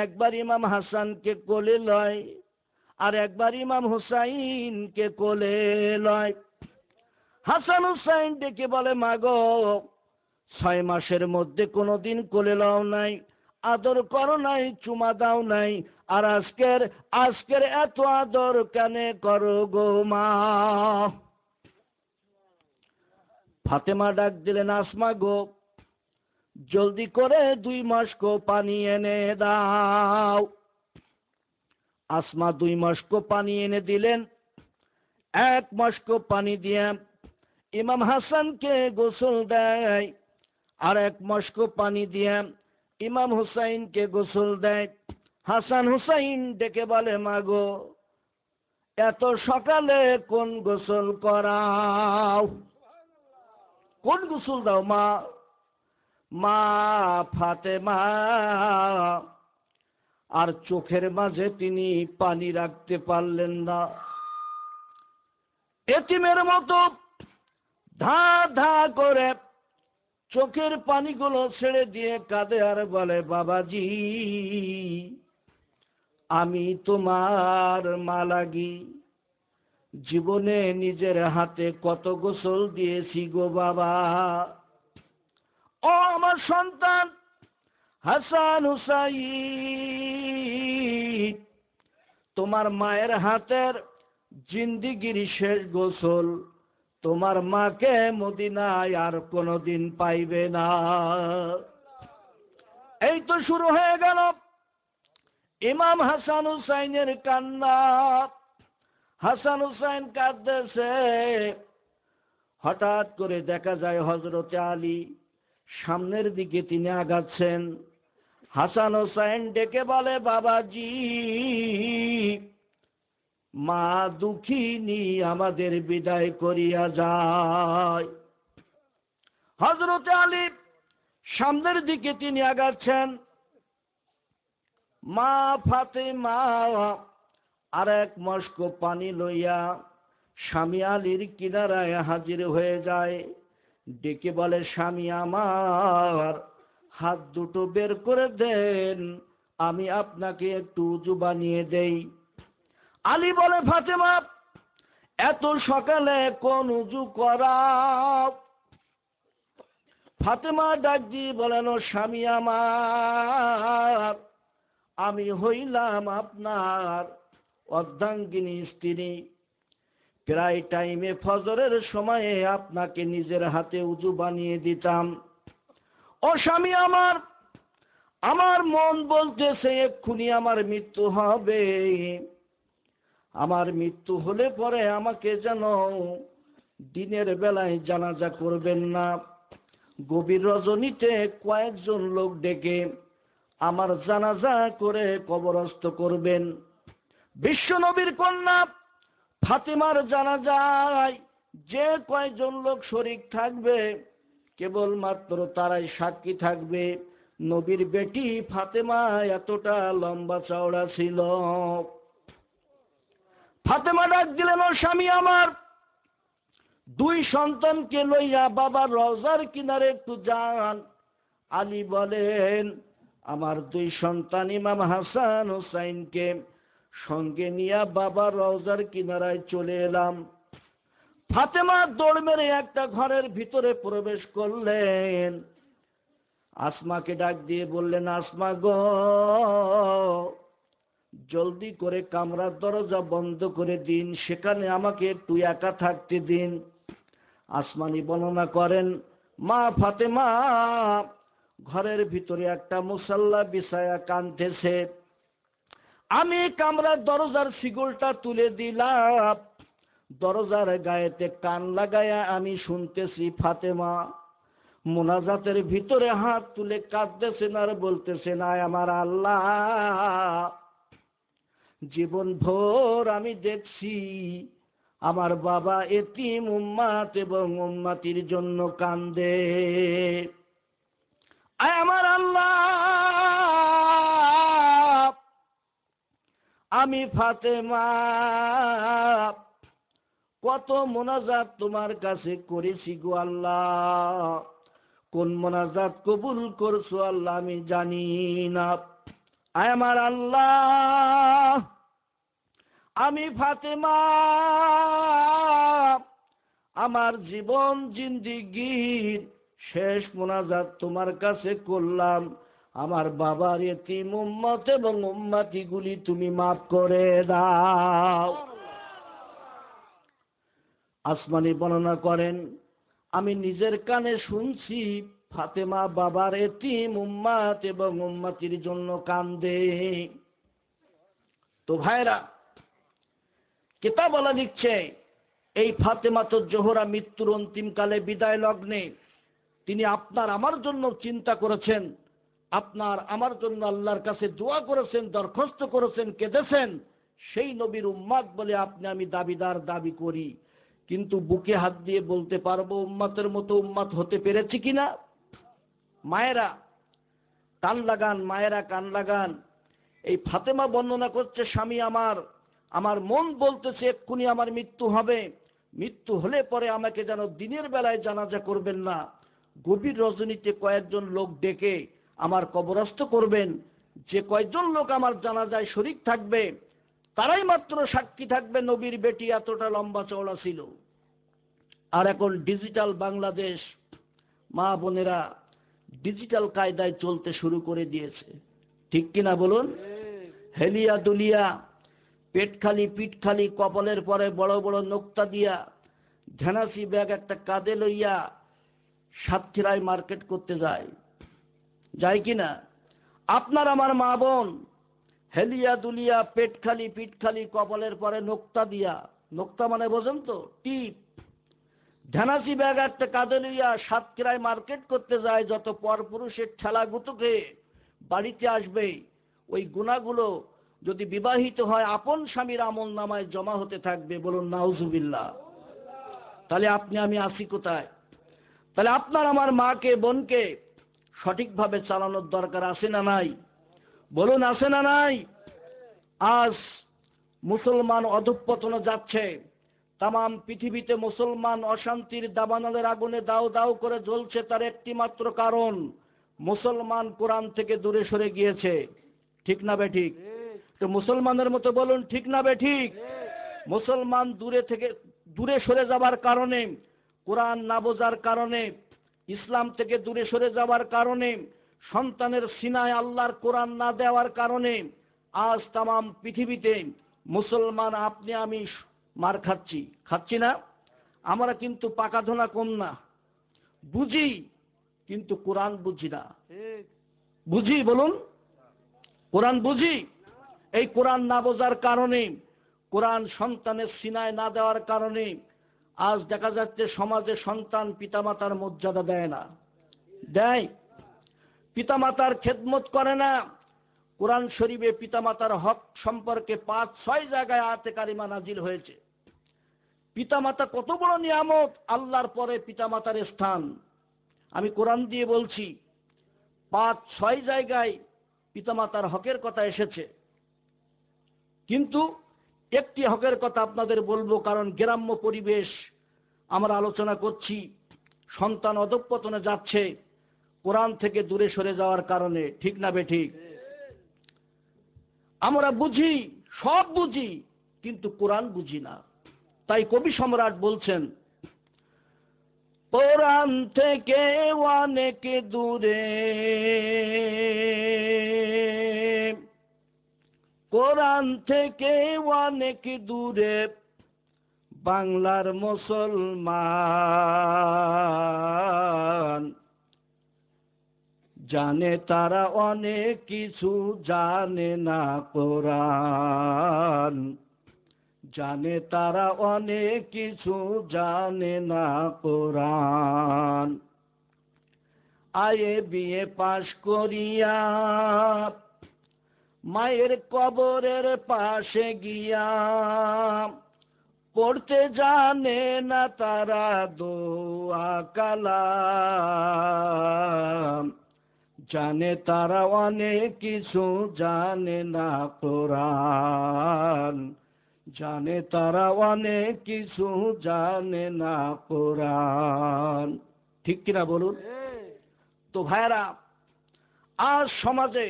একবার ইমাম হাসানকে কোলে লয়, আর একবার ইমাম হুসাইনকে কোলে লয়। হাসান হুসাইন ডেকে বলে, মা গো, 6 মাসের মধ্যে কোনোদিন কোলে লও নাই, আদর করো নাই, চুমা দাও নাই, আর আজকের এত আদর কেনে করো গো মা? ফাতেমা ডাক দিলেন, আসমা গো, জলদি করে 2 মশক পানি এনে দাও। আসমা 2 মশক পানি এনে দিলেন। 1 মশক পানি দিয়ে ইমাম হাসানকে গোসল দেয়, আর 1 মশক পানি দিয়ে ইমাম হুসাইনকে গোসল দেয়। হাসান হুসাইন ডেকে বলে, মা গো, এত সকালে কোন গোসল করাও? কোন গোসল দাও মা? মা ফাতেমা আর চোখের মাঝে তিনি পানি রাখতে পারলেন না। এতিমের মতো ধা ধা করে চোখের পানিগুলো ছেড়ে দিয়ে কাঁদে আর বলে, বাবাজি, আমি তোমার মা লাগি জীবনে নিজের হাতে কত গোসল দিয়েছি গো বাবা। ও আমার সন্তান হাসান হুসাইন, তোমার মায়ের হাতের জিন্দিগির শেষ গোসল তোমার মাকে মদিনায় আর কোনোদিন পাইবে না। এই তো শুরু হয়ে গেল ইমাম হাসান হুসাইনের কান্না। হাসান হুসাইন কাঁদতেছে। হঠাৎ করে দেখা যায় হযরতে আলী সামনের দিকে তিনি আগাচ্ছেন। হাসান হুসাইন ডেকে বলে, বাবাজি, মা দুঃখিনী আমাদের বিদায় করিয়া যায়। হযরতে আলী সামনের দিকে তিনি আগাচ্ছেন। মা ফাতেমা আর 1 মশক পানি লইয়া স্বামী আলীর কিনারায় হাজির হয়ে যায়। ডেকে বলে, স্বামী আমার, হাত দুটো বের করে দেন, আমি আপনাকে একটু উজু বানিয়ে দেই। আলী বলে, ফাতেমা, এত সকালে কোন উজু করা? ফাতেমা ডাক দিয়ে বলেন, ও স্বামী আমার, আমি হইলাম আপনার অর্ধাঙ্গিনী স্ত্রী। প্রায় টাইমে ফজরের সময়ে আপনাকে নিজের হাতে উজু বানিয়ে দিতাম। ও স্বামী আমার, আমার মন বলতেছে এক্ষুনি আমার মৃত্যু হবে। আমার মৃত্যু হলে পরে আমাকে যেন দিনের বেলায় জানাজা করবেন না, গভীর রজনীতে কয়েকজন লোক ডেকে আমার জানাজা করে কবরস্থ করবেন। বিশ্ব নবীর কন্যা ফাতেমার জানাজায় যে কয়জন লোক শরীক থাকবে কেবলমাত্র তারাই সাক্ষী থাকবে। নবীর বেটি ফাতেমা এতটা লম্বা চওড়া ছিল। ফাতেমা ডাক দিলেন, ও স্বামী আমার, 2 সন্তানকে লইয়া বাবার রওজার কিনারে একটু যান। আলী বলেন, আমার 2 সন্তান ইমাম হাসান হুসাইনকে সঙ্গে নিয়ে বাবার রওজার কিনারায় চলে এলাম। ফাতেমা দৌড় মেরে একটা ঘরের ভিতরে প্রবেশ করলেন। আসমাকে ডাক দিয়ে বললেন, আসমা গো, জলদি করে কামরার দরজা বন্ধ করে দিন, সেখানে আমাকে একটু একা থাকতে দিন। আসমানি বর্ণনা করেন, মা ফাতেমা ঘরের ভিতরে একটা মুসাল্লা বিছায়া কাঁদতেছে। আমি কামরার দরজার শিকলটা তুলে দিলাম, দরজার গায়েতে কান লাগায়া আমি শুনতেছি ফাতেমা মোনাজাতের ভিতরে হাত তুলে কাঁদতেছেন আর বলতেছেন, আয় আমার আল্লাহ, জীবন ভোর আমি দেখছি আমার বাবা এতিম উম্মাত এবং উম্মাতির জন্য কান্দে। আয় আমার আল্লাহ, আমি ফাতেমা কত মোনাজাত তোমার কাছে করেছি গো আল্লাহ, কোন মোনাজাত কবুল করছো আল্লাহ আমি জানি না। আয় আমার আল্লাহ, আমি ফাতেমা আমার জীবন জিন্দিগির শেষ মোনাজাত তোমার কাছে করলাম, আমার বাবার এতিম উম্মত এবং উম্মতিগুলি তুমি মাফ করে দাও। আসমানি বর্ণনা করেন, আমি নিজের কানে শুনছি ফাতেমা বাবার এতিম উম্মত এবং উম্মতির জন্য কান্দে। তো ভাইরা, কিতাবওয়ালা লিখছে, এই ফাতেমা তো জোহরা মৃত্যুর অন্তিমকালে বিদায় লগ্নে তিনি আপনার আমার জন্য চিন্তা করেছেন, আপনার আমার জন্য আল্লাহর কাছে দোয়া করেছেন, দরখাস্ত করেছেন, কেঁদেছেন। সেই নবীর উম্মত বলে আপনি আমি দাবি করি, কিন্তু বুকে হাত দিয়ে বলতে পারবো উম্মতের মতো উম্মত হতে পেরেছি কিনা? মায়েরা কান লাগান, মায়েরা কান লাগান। এই ফাতেমা বর্ণনা করছে, স্বামী আমার মন বলতেছে এক্ষুনি আমার মৃত্যু হবে, মৃত্যু হলে পরে আমাকে যেন দিনের বেলায় জানাজা করবেন না, গভীর রজনীতে কয়েকজন লোক ডেকে আমার কবরস্থ করবেন। যে কয়েকজন লোক আমার জানাজায় শরীক থাকবে তারাই মাত্র সাক্ষী থাকবে নবীর বেটি এতটা লম্বা চওড়া ছিল। আর এখন ডিজিটাল বাংলাদেশ, মা বোনেরা ডিজিটাল কায়দায় চলতে শুরু করে দিয়েছে, ঠিক কিনা বলুন? হেলিয়া দুলিয়া, পেট খালি পিঠ খালি, কপালের পরে বড় বড় নোক্তা দিয়া, ঝানাসি ব্যাগ একটা কাঁধে লইয়া সাতক্ষীরায় মার্কেট করতে যায় কিনা? আপনার আমার মা বোন হেলিয়া দুলিয়া, পেট খালি পিঠ খালি, কপালের পরে নোক্তা দিয়া, নোক্তা মানে বোঝেন তো, টিপ, ঝানাসি ব্যাগ একটা কাঁধে লইয়া সাতক্ষীরায় মার্কেট করতে যায়, যত পরপুরুষের ঠেলা গুতুকে বাড়িতে আসবে, ওই গুনাহগুলো যদি বিবাহিত হয় আপন স্বামীর আমল নামায় জমা হতে থাকবে। বলুন নাউজুবিল্লাহ। তাহলে আপনি আমি আসি কোথায়? তাহলে আপনার আমার মাকে বোনকে সঠিকভাবে চালানোর দরকার আছে না নাই? বলুন আছে না নাই? আজ মুসলমান অধঃপতনে যাচ্ছে, তাম পৃথিবীতে মুসলমান অশান্তির দাবানলের আগুনে দাউ দাউ করে জ্বলছে, তার একটি মাত্র কারণ, মুসলমান কোরআন থেকে দূরে সরে গিয়েছে। ঠিক না বেঠিক? তো মুসলমানের মতো বলুন ঠিক না বেঠিক? মুসলমান দূরে সরে যাবার কারণে, কোরআন না বোঝার কারণে, ইসলাম থেকে দূরে সরে যাওয়ার কারণে, সন্তানের সিনায় আল্লাহর কোরআন না দেওয়ার কারণে আজ তাম পৃথিবীতে মুসলমান আপনি আমি মার খাচ্ছি না। আমরা কিন্তু পাকা ধোনা কম না, বুঝি কিন্তু কোরআন বুঝি না। বুঝি বলুন? কোরআন বুঝি। এই কোরআন না বোঝার কারণে, কোরআন সন্তানের সিনায় না দেওয়ার কারণে আজ দেখা যাচ্ছে সমাজে সন্তান পিতামাতার মর্যাদা দেয় না, দেয়, পিতামাতার খেদমত করে না। কোরআন শরীফে পিতামাতার হক সম্পর্কে 5-6 জায়গায় আয়াতে কারিমা নাজিল হয়েছে। পিতামাতা কত বড় নিয়ামত, আল্লাহর পরে পিতামাতার স্থান। আমি কোরআন দিয়ে বলছি, 5-6 জায়গায় পিতামাতার হকের কথা এসেছে। কিন্তু একটি হকের কথা আপনাদের বলবো, কারণ গ্রাম্য পরিবেশ আমরা আলোচনা করছি, সন্তান অধঃপতনে যাচ্ছে কোরআন থেকে দূরে সরে যাওয়ার কারণে। ঠিক না বেঠিক? আমরা সব বুঝি কিন্তু কোরআন বুঝি না। তাই কবি সম্রাট বলছেন, কোরআন থেকে অনেক দূরে, কোরআন থেকে অনেক দূরে বাংলার মুসলমান, জানে তারা অনেক কিছু, জানে না কোরআন, জানে তারা অনেক কিছু, জানে না কোরআন। আয়ে বিয়ে পাশ করিয়া মায়ের কবরের পাশে গিয়া পড়তে জানে না তারা দোয়া কালাম, জানে তারা অনেক কিছু, জানে না কোরআন, জানে তারা অনেক কিছু, জানে না কোরআন। ঠিক কিনা বলুন? তো ভাইরা, আজ সমাজে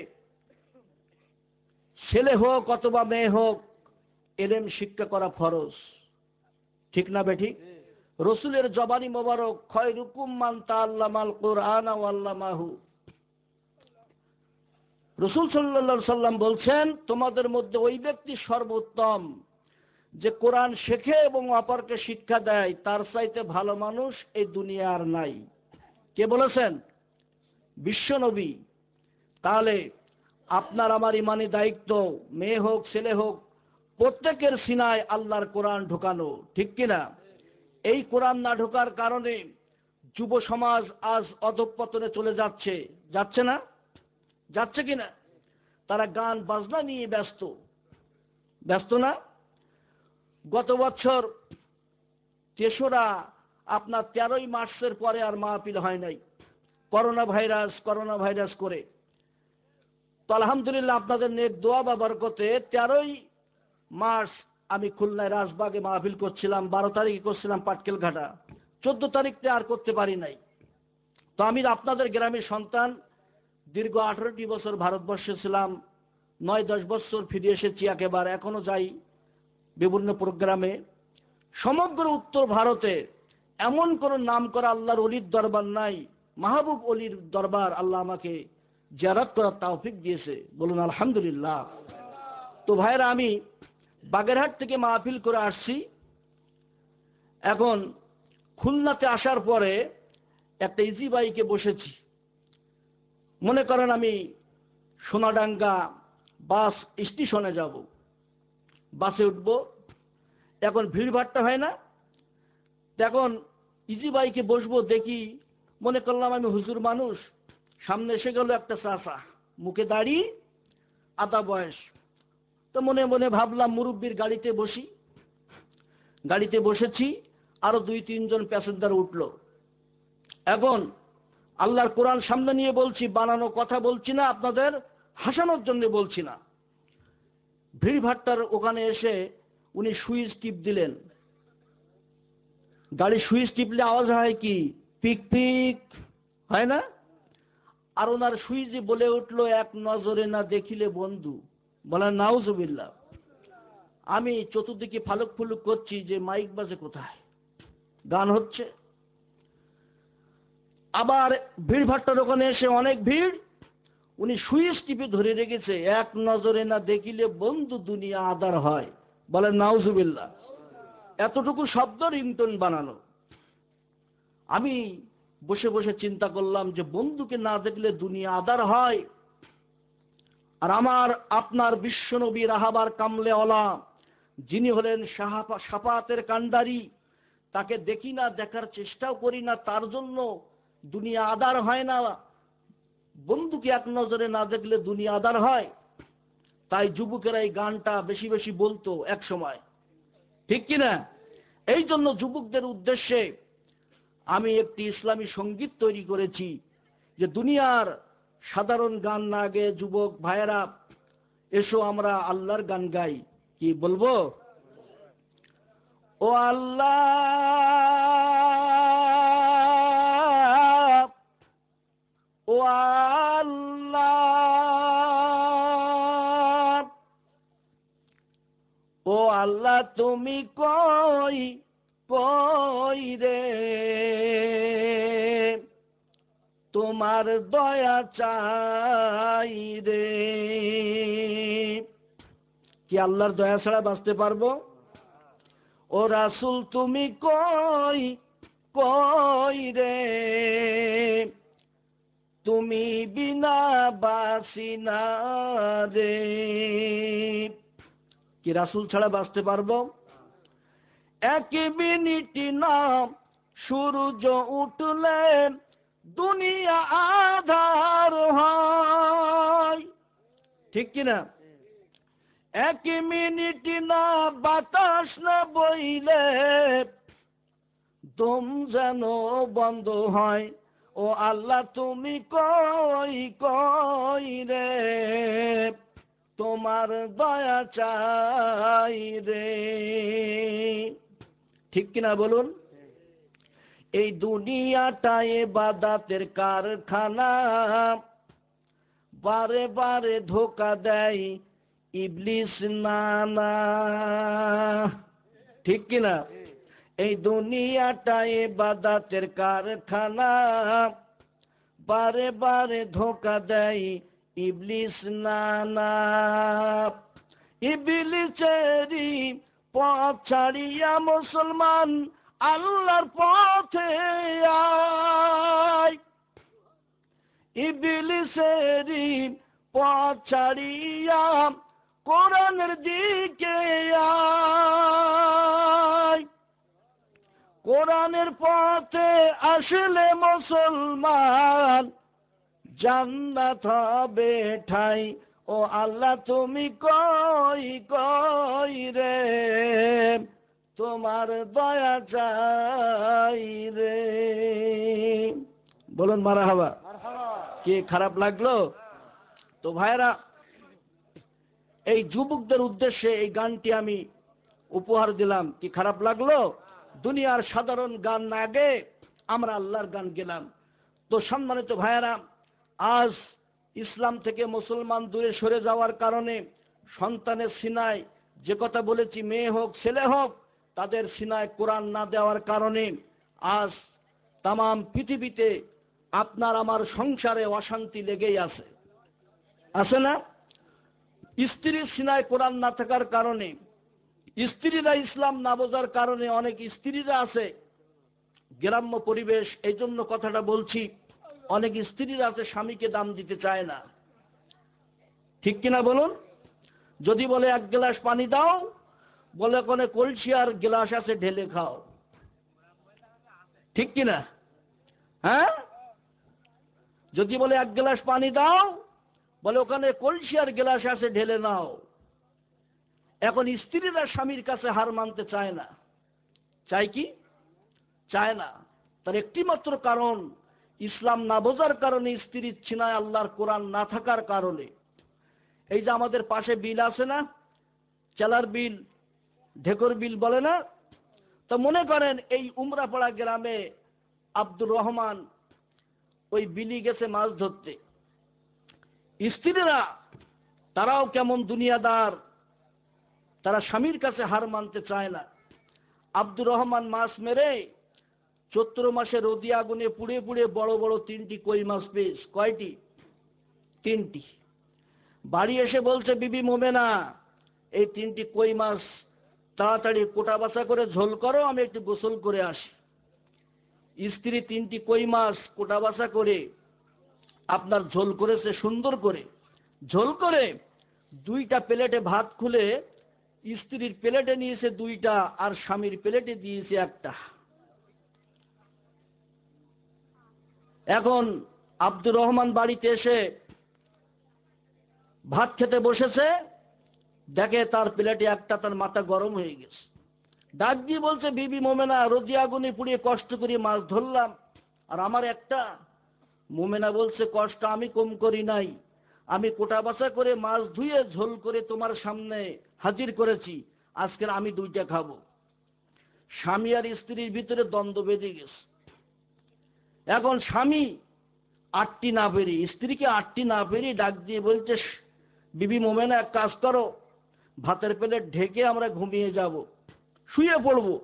ছেলে হোক অথবা মেয়ে হোক, এলেম শিক্ষা করা ফরজ। ঠিক না বেঠিক? রসুলের জবানি মোবারক, খয়রুকুম মান তাআল্লামাল কুরআন ওয়া আল্লামাহু। রসুল সাল্লাল্লাহু আলাইহি সাল্লাম বলছেন, তোমাদের মধ্যে ওই ব্যক্তি সর্বোত্তম যে কোরআন শেখে এবং অপরকে শিক্ষা দেয়, তার চাইতে ভালো মানুষ এই দুনিয়ার নাই। কে বলেছেন? বিশ্বনবী। তাহলে আপনার আমার ইমানি দায়িত্ব, মেয়ে হোক ছেলে হোক, প্রত্যেকের সিনায় আল্লাহর কোরআন ঢোকানো। ঠিক কিনা? এই কোরআন না ঢোকার কারণে যুব সমাজ আজ অধঃপতনে চলে যাচ্ছে। যাচ্ছে না? যাচ্ছে কিনা? তারা গান বাজনা নিয়ে ব্যস্ত, ব্যস্ত না? গত বছর ৩রা আপনার 13ই মার্চের পরে আর মাহফিল হয় নাই, করোনা ভাইরাস করে। তো আলহামদুলিল্লাহ আপনাদের নেক দোয়া বা বরকতে 13ই মার্চ আমি খুলনায় রাজবাগে মাহফিল করছিলাম, 12 তারিখে করছিলাম পাটকেল ঘাটা, 14 তারিখতে আর করতে পারি নাই। তো আমি আপনাদের গ্রামের সন্তান, দীর্ঘ 18টি বছর ভারতবর্ষে ছিলাম, 9-10 বছর ফিরে এসেছি একেবারে, এখনো যাই বিভিন্ন প্রোগ্রামে। সমগ্র উত্তর ভারতে এমন কোন নাম করা আল্লাহর অলির দরবার নাই, মাহবুব অলির দরবার আল্লাহ আমাকে জিয়ারত করার তৌফিক দিয়েছে। বলুন আলহামদুলিল্লাহ। তো ভাইরা, আমি বাগেরহাট থেকে মাহফিল করে আসছি। এখন খুলনাতে আসার পরে একটা ইজি বাইকে বসেছি। মনে করেন আমি সোনাডাঙ্গা বাস স্টেশনে যাব, বাসে উঠব। এখন ভিড়ভাট্টা হয় না, এখন ইজি বাইকে বসবো, দেখি মনে করলাম আমি হুজুর মানুষ, সামনে এসে গেল একটা চাচা, মুখে দাড়ি, আধা বয়স। তো মনে মনে ভাবলাম মুরব্বীর গাড়িতে বসি। গাড়িতে বসেছি, আরো 2-3 জন প্যাসেঞ্জার উঠলো। এখন আল্লাহর কোরআন সামনে নিয়ে বলছি, বানানো কথা বলছি না, আপনাদের হাসানোর জন্য বলছি না। ভিড়ভাট্টার ওখানে এসে উনি সুইচ টিপ দিলেন। গাড়ি সুইচ টিপলে আওয়াজ হয় কি? পিক পিক, হয় না? আর ওনার সুইচে বলে উঠলো, এক নজরে না দেখিলে বন্ধু। বলেন নাউজুবিল্লাহ। আমি চতুর্দিকে ফালুক ফুলুক করছি যে মাইক বাজে কোথায়, গান হচ্ছে। আবার ভিড়ভাট্টার ওখানে এসে অনেক ভিড়, উনি সুইচ টিপে ধরে রেখেছে, এক নজরে না দেখিলে বন্ধু দুনিয়া আদার হয়। বলেন নাউজুবিল্লাহ। এতটুকু শব্দ রিংটোন বানানো। আমি বসে বসে চিন্তা করলাম যে বন্ধুকে না দেখলে দুনিয়া আদার হয়। আর আমার আপনার বিশ্বনবী রাহাবার কামলেওয়ালা, যিনি হলেন শাফাতের কান্ডারি, তাকে দেখি না, দেখার চেষ্টাও করি না, তার জন্য দুনিয়া আদার হয় না। বন্ধুকে এক নজরে না দেখলে দুনিয়া আদার হয়। তাই যুবকেরা এই গানটা বেশি বেশি বলতো এক সময়। ঠিক কিনা? এই জন্য যুবকদের উদ্দেশ্যে আমি একটি ইসলামী সঙ্গীত তৈরি করেছি, যে দুনিয়ার সাধারণ গান না গেয়ে যুবক ভাইয়েরা এসো আমরা আল্লাহর গান গাই। কি বলবো? ও আল্লাহ, ও আল্লাহ, ও আল্লাহ তুমি কই কই রে, তোমার দয়া চাই রে। কি আল্লাহর দয়া ছাড়া বাঁচতে পারবো? ও রাসূল তুমি কই, কই রে, তুমি বিনা বাসি না রে। কি রাসূল ছাড়া বাঁচতে পারবো? এক মিনিট নাম সূর্য উঠলে দুনিয়া আধার হয়, ঠিক কিনা? এক মিনিট না বাতাস না বইলে দম যেন বন্ধ হয়। ও আল্লাহ তুমি কই, কই রে, তোমার দয়া চাই রে। ঠিক কিনা বলুন? এই দুনিয়াটা ইবাদতের কারখানা, বারে বারে ধোঁকা দেয় ইবলিস নানা, ঠিক কিনা? এই দুনিয়াটা ইবাদতের কারখানা, বারে বারে ধোঁকা দেয় ইবলিস নানা। ইবলিসেরই পথ ছাড়িয়া মুসলমান আল্লাহর পথে আয়, ইবলিসেরই পথ ছাড়িয়া কোরআনের দিকে আয়। কোরআনের পথে আসলে মুসলমান জান্নাত হবে ঠাই। ও আল্লাহ তুমি কই, কই রে, তোমার দয়া চাই রে। বলুন মারহাবা। কি খারাপ লাগলো? তো ভাইরা, এই যুবকদের উদ্দেশ্যে এই গানটি আমি উপহার দিলাম। কি খারাপ লাগলো? দুনিয়ার সাধারণ গান না গে আমরা আল্লাহর গান গেলাম। তো সম্মানিত ভাইয়েরা, আজ ইসলাম থেকে মুসলমান দূরে সরে যাওয়ার কারণে সন্তানের সিনায়, যে কথা বলেছি, মেয়ে হোক ছেলে হোক, তাদের সিনায় কোরআন না দেওয়ার কারণে আজ তামাম পৃথিবীতে আপনার আমার সংসারে অশান্তি লেগেই আছে, আছে না? স্ত্রীর সিনায় কোরআন না থাকার কারণে, স্ত্রীরা ইসলাম না বোঝার কারণে অনেক স্ত্রীরা আছে গ্রাম্য পরিবেশ, এই জন্য কথাটা বলছি, অনেক স্ত্রীরা আছে স্বামীকে দাম দিতে চায় না, ঠিক কিনা বলুন? যদি বলে এক গ্লাস পানি দাও, বলে কোনে কলসি আর গ্লাস আছে ঢেলে খাও, ঠিক কিনা? হ্যাঁ, যদি বলে এক গ্লাস পানি দাও, বলে ওখানে কলসি আর গ্লাস আছে ঢেলে নাও। এখন স্ত্রীরা স্বামীর কাছে হার মানতে চায় না, চায় কি? চায় না। তার একটি মাত্র কারণ, ইসলাম না বোঝার কারণে, স্ত্রীর ছিনায় আল্লাহর কোরআন না থাকার কারণে। এই যে আমাদের পাশে বিল আছে না, চেলার বিল, ঢেকর বিল বলে না, তো মনে করেন এই উমরাপাড়া গ্রামে আব্দুর রহমান ওই বিলি গেছে মাছ ধরতে। স্ত্রীরা তারাও কেমন দুনিয়াদার, তারা স্বামীর কাছে হার মানতে চায় না। আব্দুর রহমান মাছ মেরে চৈত্র মাসে রোদি আগুনে পুড়ে পুড়ে বড় বড় 3টি কই মাছ পেয়েছে। কয়টি? 3টি। বাড়ি এসে বলছে, বিবি মোমেনা, এই 3টি কই মাছ তাড়াতাড়ি কোটা বাছা করে ঝোল করো, আমি একটু গোসল করে আসি। স্ত্রী 3টি কই মাছ কোটা বাছা করে আপনার ঝোল করেছে, সুন্দর করে ঝোল করে 2টা প্লেটে ভাত খুলে স্ত্রীর প্লেটে নিয়েছে 2টা, আর স্বামীর প্লেটে দিয়েছে 1টা। এখন আব্দুর রহমান বাড়িতে এসে ভাত খেতে বসেছে, দেখে তার প্লেটে 1টা, তার মাথা গরম হয়ে গেছে। ডাক দিয়ে বলছে, বিবি মোমেনা, রোদি আগুনে পুড়িয়ে কষ্ট করে মাছ ধরলাম, আর আমার 1টা। মোমেনা বলছে, কষ্ট আমি কম করি নাই, আমি কোটা বাছা করে মাছ ধুয়ে ঝোল করে তোমার সামনে হাজির করেছি, আজকের আমি 2টা খাবো। স্বামী আর স্ত্রীর ভিতরে দ্বন্দ্ব বেঁধে গেছে। এখন স্বামী 8টি না পেরে, স্ত্রীকে 8টি না পেরে ডাক দিয়ে বলছে, বিবি মোমেনা, এক কাজ করো, ভাতের প্লেট ঢেকে আমরা ঘুমিয়ে যাব, শুয়ে পড়বো,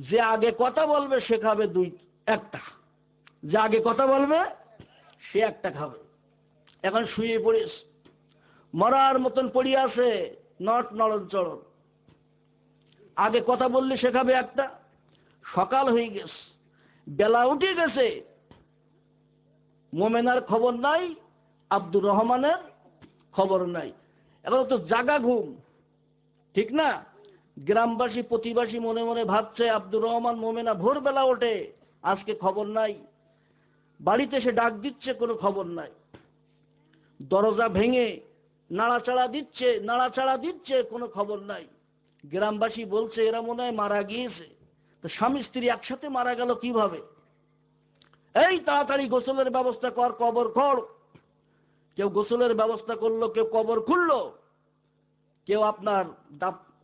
যে আগে কথা বলবে সে খাবে একটা, যে আগে কথা বলবে সে একটা খাবে। এখন শুয়ে পড়িস, মরার মতন পড়িয়ে আছে, নড়ন চড়ন। আগে কথা বললে সে খাবে একটা। সকাল হয়ে গেছে, বেলা উঠে গেছে, মোমেনার খবর নাই, আব্দুর রহমানের খবর নাই। এখন তো জাগা ঘুম, ঠিক না? গ্রামবাসী প্রতিবাসী মনে মনে ভাবছে আব্দুর রহমান মোমেনা ভোরবেলা ওঠে, আজকে খবর নাই। বাড়িতে সে ডাক দিচ্ছে, কোনো খবর নাই। দরজা ভেঙে নাড়াচাড়া দিচ্ছে, কোনো খবর নাই। গ্রামবাসী বলছে এরা মনে হয় মারা গিয়েছে। তো স্বামী স্ত্রী একসাথে মারা গেল কিভাবে? এই তাড়াতাড়ি গোসলের ব্যবস্থা কর, কবর খোঁড়। কেউ গোসলের ব্যবস্থা করলো, কেউ কবর খুললো, কেউ আপনার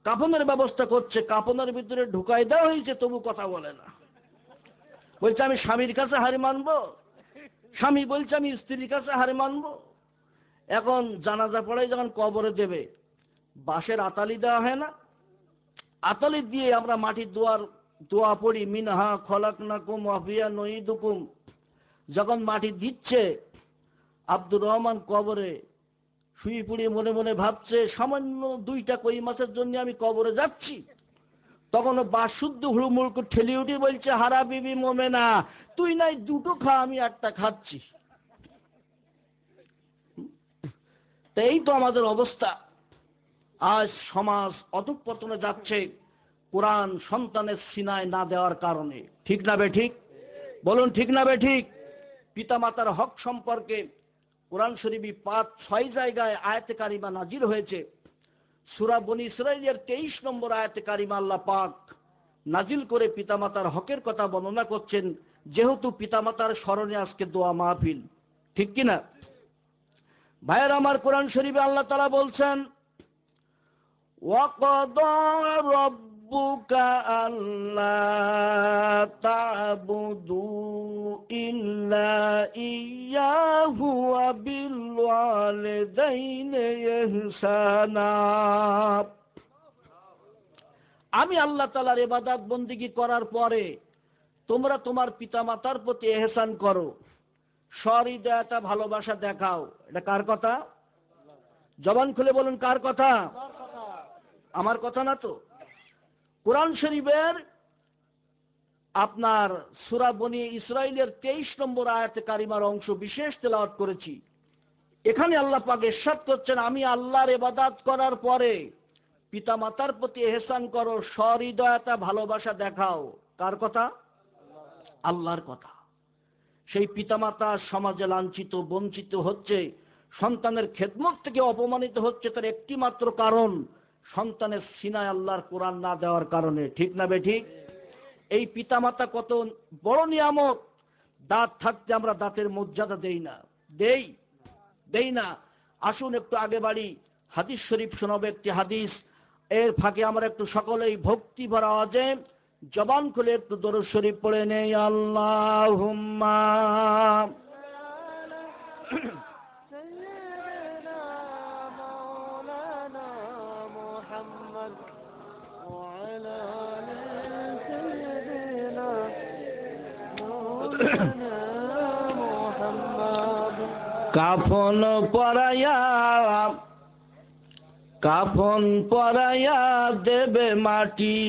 কাফনের ব্যবস্থা করছে। কাফনের ভিতরে ঢুকাই দেওয়া হয়েছে, তবু কথা বলে না। বলছে আমি স্বামীর কাছে হার মানবো, স্বামী বলছে আমি স্ত্রীর কাছে হার মানবো। এখন জানাজা পড়াই যখন কবরে দেবে, বাঁশের আতালি দেওয়া হয় না? আতালি দিয়ে আমরা মাটির দোয়া পড়ি, মিনহা খলাকনাকুম ওয়া ফিহা নুঈদুকুম। যখন মাটি দিচ্ছে, আব্দুর রহমান কবরে শুয়ে পড়ে মনে মনে ভাবছে সামান্য 2টা কই মাছের জন্য আমি কবরে যাচ্ছি। তখন বাস শুদ্ধ হুড়মুড় করে ঠেলে উঠে বলছে, হারা বিবি মোমেনা, তুই নাই 2টো খা, আমি একটা খাচ্ছি। তো এই তো আমাদের অবস্থা। আজ সমাজ অধঃপতনে যাচ্ছে কোরআন সন্তানের সিনায় না দেওয়ার কারণে। ঠিক না বে ঠিক? বলুন ঠিক না বে ঠিক? পিতামাতার হক সম্পর্কে কোরআন শরীফে 5-6 জায়গায় আয়াতে কারিমা নাজিল হয়েছে। সূরা বনী ইসরাঈলের 23 নম্বর আয়াতে কারিমা আল্লাহ পাক নাজিল করে পিতামাতার হকের কথা বর্ণনা করছেন, যেহেতু পিতামাতার স্মরণে আজকে দোয়া মাহফিল। ঠিক কিনা ভাইয়ের আমার? কোরআন শরীফে আল্লাহ তাআলা বলছেন, ওয়াকাদা রাব্বুকা আল্লা তা'বুদু ইল্লা ইয়্যাহু ওয়া বিল ওয়ালিদাইনি ইহসানা। আমি আল্লাহ তাআলার ইবাদত বন্দেগী করার পরে তোমরা তোমার পিতামাতার প্রতি ইহসান করো, সহৃদয়তা ভালোবাসা দেখাও। এটা কার কথা? জবান খুলে বলুন, কার কথা? আমার কথা না তো। কোরআন শরীফের আপনার সূরা বনী ইসরাঈলের 23 নম্বর আয়াতে কারিমার অংশ বিশেষ তেলাওয়াত করেছি। এখানে আল্লাহ পাক ইরশাদ করছেন, আমি আল্লাহর ইবাদত করার পরে পিতামাতার প্রতি ইহসান করো, সহৃদয়তা ভালোবাসা দেখাও। কার কথা? আল্লাহর কথা। সেই পিতামাতা সমাজে লাঞ্ছিত বঞ্চিত হচ্ছে, সন্তানের খেদমত থেকে অপমানিত হচ্ছে, তার একটি মাত্র কারণ সন্তানের সিনায় আল্লাহর কোরআন না দেওয়ার কারণে। ঠিক না বে ঠিক? এই পিতামাতা কত বড় নিয়ামত। দাঁত থাকতে আমরা দাঁতের মর্যাদা দেই না। আসুন একটু আগে বাড়ি, হাদিস শরীফ শোনাবো একটি হাদিস। এর ফাঁকে আমরা একটু সকলেই ভক্তি ভরা আওয়াজে জবান খুলে একটু দরুদ শরীফ পড়ে নেই। আল্লাহুম্মা কাফন পরাইয়া দেবে মাটি,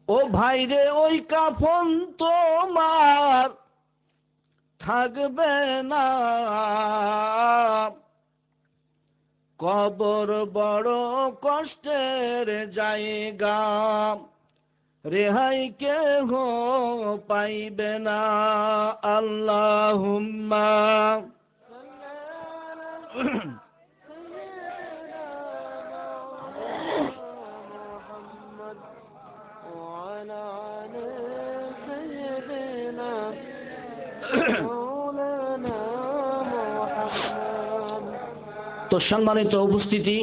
ও ভাইরে ওই কাফন তোমার থাকবে না। কবর বড় কষ্টের জায়গা, রেহাই কেহ পাইবে না। আল্লাহুম্মা তো সম্মানিত উপস্থিতি,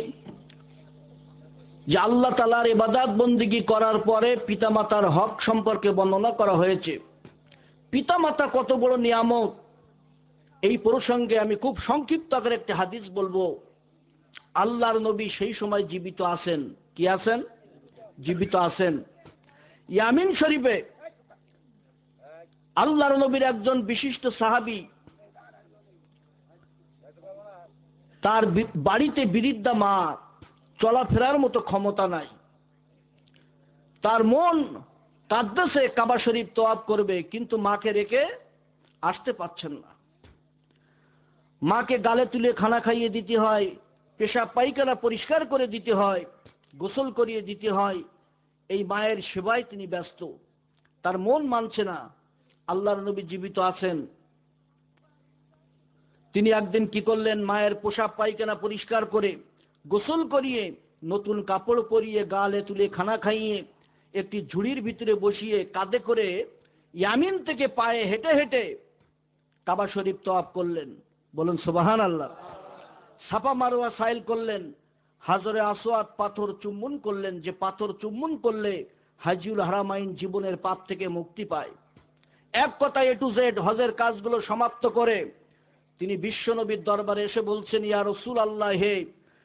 যে আল্লাহ তাআলার ইবাদত বন্দেগী করার পরে পিতামাতার হক সম্পর্কে বর্ণনা করা হয়েছে। পিতামাতা কত বড় নিয়ামত, এই প্রসঙ্গে আমি খুব সংক্ষিপ্ত আকারে একটি হাদিস বলবো। আল্লাহর নবী সেই সময় জীবিত আছেন। কি আছেন? জীবিত আছেন। ইয়ামিন শরীফে আল্লাহর নবীর একজন বিশিষ্ট সাহাবী, তার বাড়িতে বৃদ্ধা মা, চলাফেরার মতো ক্ষমতা নাই, তার মন কাঁদতেছে কাবা শরীফ তওয়াফ করবে, কিন্তু মাকে রেখে আসতে পারছেন না। মাকে গালে তুলে খানা খাইয়ে দিতে হয়, পেশাব পায়খানা পরিষ্কার করে দিতে হয়, গোসল করিয়ে দিতে হয়। এই মায়ের সেবায় তিনি ব্যস্ত, তার মন মানছে না আল্লাহর নবী জীবিত আছেন। তিনি একদিন কি করলেন, মায়ের পেশাব পায়খানা পরিষ্কার করে গোসল করিয়ে নতুন কাপড় পরিয়ে গালে তুলে খানা খাইয়ে একটি ঝুড়ির ভিতরে বসিয়ে কাঁধে করে ইয়ামিন থেকে পায়ে হেঁটে হেঁটে কাবা শরীফ তওয়াফ করলেন। বলুন সুবহানাল্লাহ। সাফা মারওয়া সাইল করলেন, হাজরে আসওয়াদ পাথর চুম্বন করলেন, যে পাথর চুম্বন করলে হাজিউল হারামাইন জীবনের পাপ থেকে মুক্তি পায়। এক কথায় এ টু জেড হজের কাজগুলো সমাপ্ত করে তিনি বিশ্বনবীর দরবারে এসে বলছেন, ইয়া রাসূলুল্লাহ, হে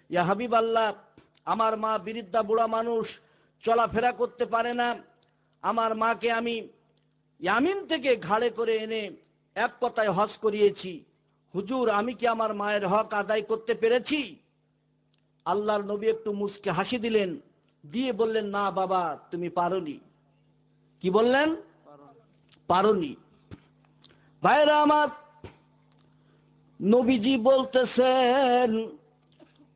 ইয়া হাবিব আল্লাহ, আমার মা বৃদ্ধা বুড়া মানুষ, চলাফেরা করতে পারে না, আমার মাকে আমি ইয়ামিন থেকে ঘাড়ে করে এনে এক কথায় হজ করিয়েছি, হুজুর আমি কি আমার মায়ের হক আদায় করতে পেরেছি? আল্লাহর নবী একটু মুচকে হাসি দিলেন, দিয়ে বললেন, না বাবা, তুমি পারোনি। কি বললেন? পারোনি। ভাইরা আমার, নবীজি বলতেছেন,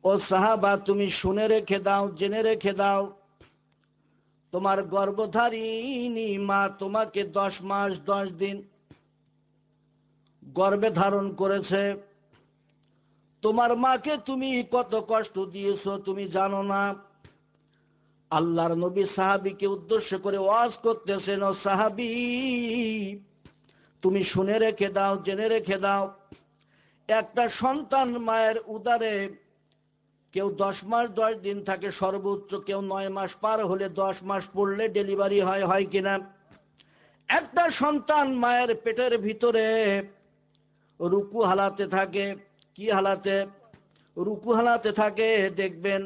ও সাহাবা, তুমি শুনে রেখে দাও, জেনে রেখে দাও, তোমার গর্ভধারিণী মা তোমাকে 10 মাস 10 দিন গর্ভে ধারণ করেছে। তোমার মাকে তুমি কত কষ্ট দিয়েছো তুমি জানো না। আল্লাহর নবী সাহাবীকে উদ্দেশ্য করে ওয়াজ করতেছেন, ও সাহাবী, তুমি শুনে রেখে দাও, জেনে রেখে দাও, একটা সন্তান মায়ের উদরে কেউ 10 মাস 10 দিন থাকে সর্বোচ্চ, কেউ 9 মাস পার হলে 10 মাস পড়লে ডেলিভারি হয়, হয় কিনা? একটা সন্তান মায়ের পেটের ভিতরে রুকু হালাতে থাকে। কি হালাতে? রুকু হালাতে থাকে। দেখবেন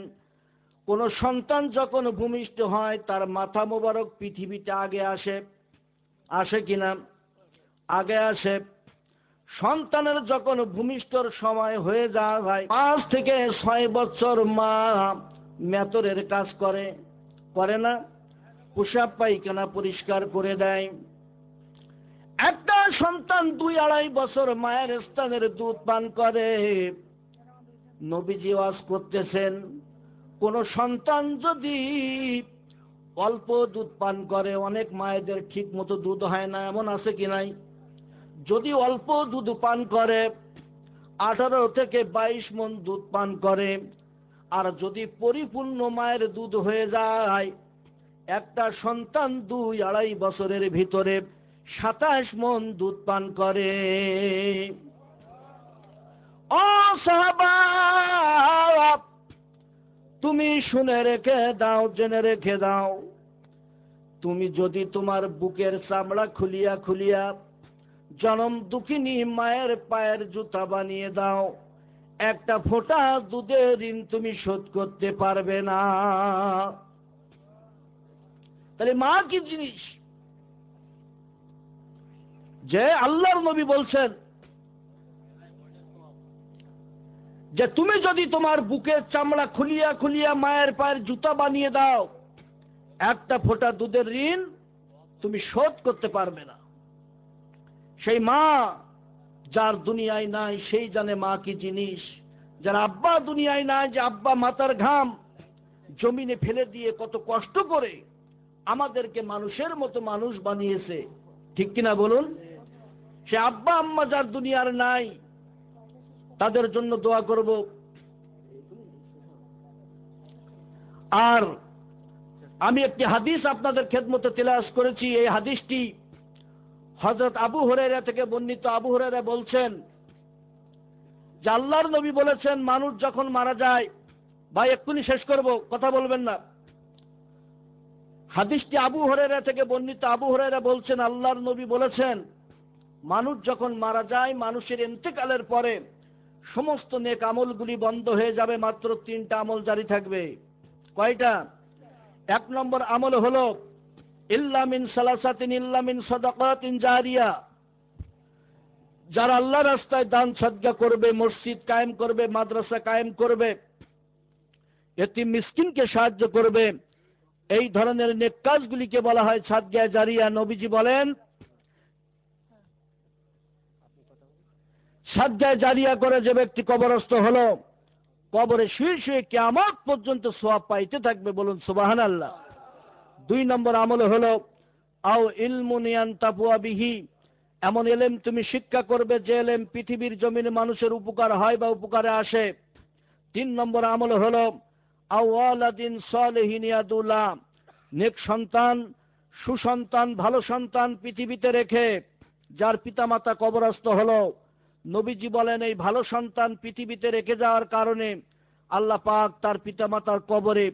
কোন সন্তান যখন ভূমিষ্ঠ হয় তার মাথা মোবারক পৃথিবীতে আগে আসে, আসে কিনা? আগে আসে। সন্তানের যখন ভূমিষ্ঠর সময় হয়ে যায়, 5 থেকে 6 বছর মা মেতরের কাজ করে, করে না? পেশাব পায়খানা পরিষ্কার করে দেয়। একটা সন্তান 2-2.5 বছর মায়ের স্তনের দুধ পান করে। নবীজি ওয়াজ করতেছেন, কোন সন্তান যদি অল্প দুধ পান করে, অনেক মায়েদের ঠিক মতো দুধ হয় না, এমন আছে কি নাই? যদি অল্প দুধ পান করে, 18 থেকে 22 মণ দুধ পান করে, আর যদি পরিপূর্ণ মায়ের দুধ হয়ে যায়, একটা সন্তান 2-2.5 বছরের ভিতরে 27 মণ দুধ পান করে। ও সাহাবা, তুমি শুনে রেখে দাও, জেনে রেখে দাও, তুমি যদি তোমার বুকের চামড়া খুলিয়া খুলিয়া জনম দুঃখিনী মায়ের পায়ের জুতা বানিয়ে দাও, একটা ফোঁটা দুধের ঋণ তুমি শোধ করতে পারবে না। তাহলে মা কি জিনিস? যে আল্লাহর নবী বলছেন যে তুমি যদি তোমার বুকের চামড়া খুলিয়া খুলিয়া মায়ের পায়ের জুতা বানিয়ে দাও, একটা ফোঁটা দুধের ঋণ তুমি শোধ করতে পারবে না। সেই মা যার দুনিয়ায় নাই সেই জানে মা কি জিনিস। যার আব্বা দুনিয়ায় নাই, যে আব্বা মাথার ঘাম জমিনে ফেলে দিয়ে কত কষ্ট করে আমাদেরকে মানুষের মতো মানুষ বানিয়েছে, ঠিক কিনা বলুন? সে আব্বা আম্মা যার দুনিয়ার নাই, তাদের জন্য দোয়া করব। আর আমি একটি হাদিস আপনাদের খেদমতে তেলাওয়াত করেছি। এই হাদিসটি হযরত আবু হুরায়রা থেকে বর্ণিত। আবু হুরায়রা বলছেন যে আল্লাহর নবী বলেছেন, মানুষ যখন মারা যায়, ভাই এক্ষুনি শেষ করব, কথা বলবেন না। হাদিসটি আবু হুরায়রা থেকে বর্ণিত। আবু হুরায়রা বলছেন, আল্লাহর নবী বলেছেন, মানুষ যখন মারা যায়, মানুষের ইন্তেকালের পরে সমস্ত নেক আমলগুলি বন্ধ হয়ে যাবে, মাত্র 3টা আমল জারি থাকবে। কয়টা? এক নম্বর আমল হলো ইল্লা মিন সালাসাতিন ইল্লা মিন সাদাকাতিন জারিয়া, যারা আল্লাহ রাস্তায় দান সদকা করবে, মসজিদ কায়েম করবে, মাদ্রাসা কায়েম করবে, এতিম মিসকিনকে সাহায্য করবে, এই ধরনের নেক কাজগুলিকে বলা হয় সাদকা জারিয়া। নবীজি বলেন সাদকা জারিয়া করে যে ব্যক্তি কবরস্থ হলো, কবরে শুয়ে শুয়ে কিয়ামত পর্যন্ত সওয়াব পাইতে থাকবে, বলুন সুবহানাল্লাহ। 2 নম্বর আমল হলো আও ইলমুন ইয়ানতাফুয়া বিহি, এমন এলেম তুমি শিক্ষা করবে যে এলেম পৃথিবীর জমিনে মানুষের উপকার হয় বা উপকারে আসে। 3 নম্বর আমল হলো আও ওয়ালাদিন সালিহিন ইয়াদুলা, নেক সন্তান, সুসন্তান, ভালো সন্তান পৃথিবীতে রেখে যার পিতামাতা কবরস্থ হলো, নবীজি বলেন এই ভালো সন্তান পৃথিবীতে রেখে যাওয়ার কারণে আল্লাহ পাক তার পিতামাতার কবরে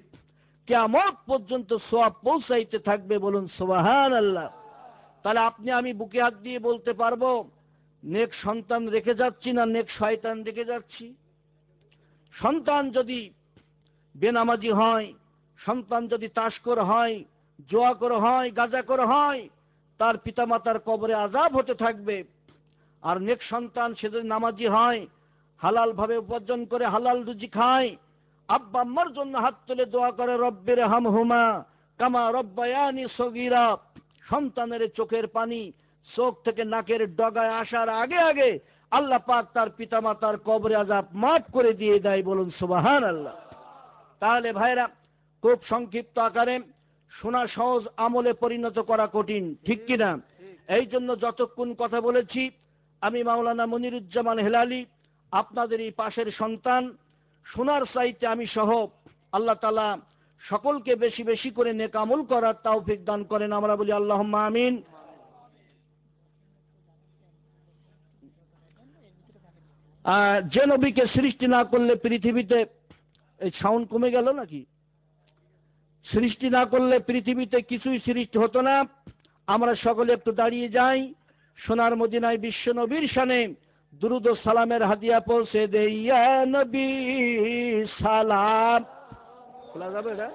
কিয়ামত পর্যন্ত সওয়াব পৌঁছাইতে থাকবে, বলুন সুবহানাল্লাহ। তাহলে আপনি আমি বুকে হাত দিয়ে বলতে পারবো নেক সন্তান রেখে যাচ্ছি না নেক শয়তান রেখে যাচ্ছি? সন্তান যদি বেনামাজি হয়, সন্তান যদি তাশকর হয়, জুয়াখোর হয়, গাঁজাখোর হয়, তার পিতামাতার কবরে আযাব হতে থাকবে। আর নেক সন্তান সে যদি নামাজি হয়, হালাল ভাবে উপার্জন করে হালাল রুজি খায়, আব্বা আম্মার জন্য হাত তুলে দোয়া করে রব্বির হামহুমা কামা রব্বায়ানি সগীরা, সন্তানের চোখের পানি চোখ থেকে নাকের ডগায় আসার আগে আগে আল্লাহ পাক তার পিতামাতার কবরে আযাব মাফ করে দিয়ে দেয়, বলুন সুবহানাল্লাহ। তাহলে ভাইরা, খুব সংক্ষিপ্ত আকারে শোনা সহজ, আমলে পরিণত করা কঠিন, ঠিক কিনা? এই জন্য যতক্ষণ কথা বলেছি আমি মাওলানা মনিরুজ্জামান হেলালি, আপনাদের এই পাশের সন্তান, শোনার চাইতে আমি সহ আল্লাহ তাআলা সকলকে বেশি বেশি করে নেক আমল করার তৌফিক দান করেন, আমরা বলি আল্লাহুম্মা আমিন। যে নবীকে সৃষ্টি না করলে পৃথিবীতে, এই সাউন্ড কমে গেল নাকি? সৃষ্টি না করলে পৃথিবীতে কিছুই সৃষ্টি হতো না। আমরা সকলে একটু দাঁড়িয়ে যাই, সোনার মদিনায় বিশ্ব নবীর শানে দুরুদ ও সালামের হাদিয়া পৌঁছে দেই। ইয়া নবী সালাম, খোলা যাবে এটা?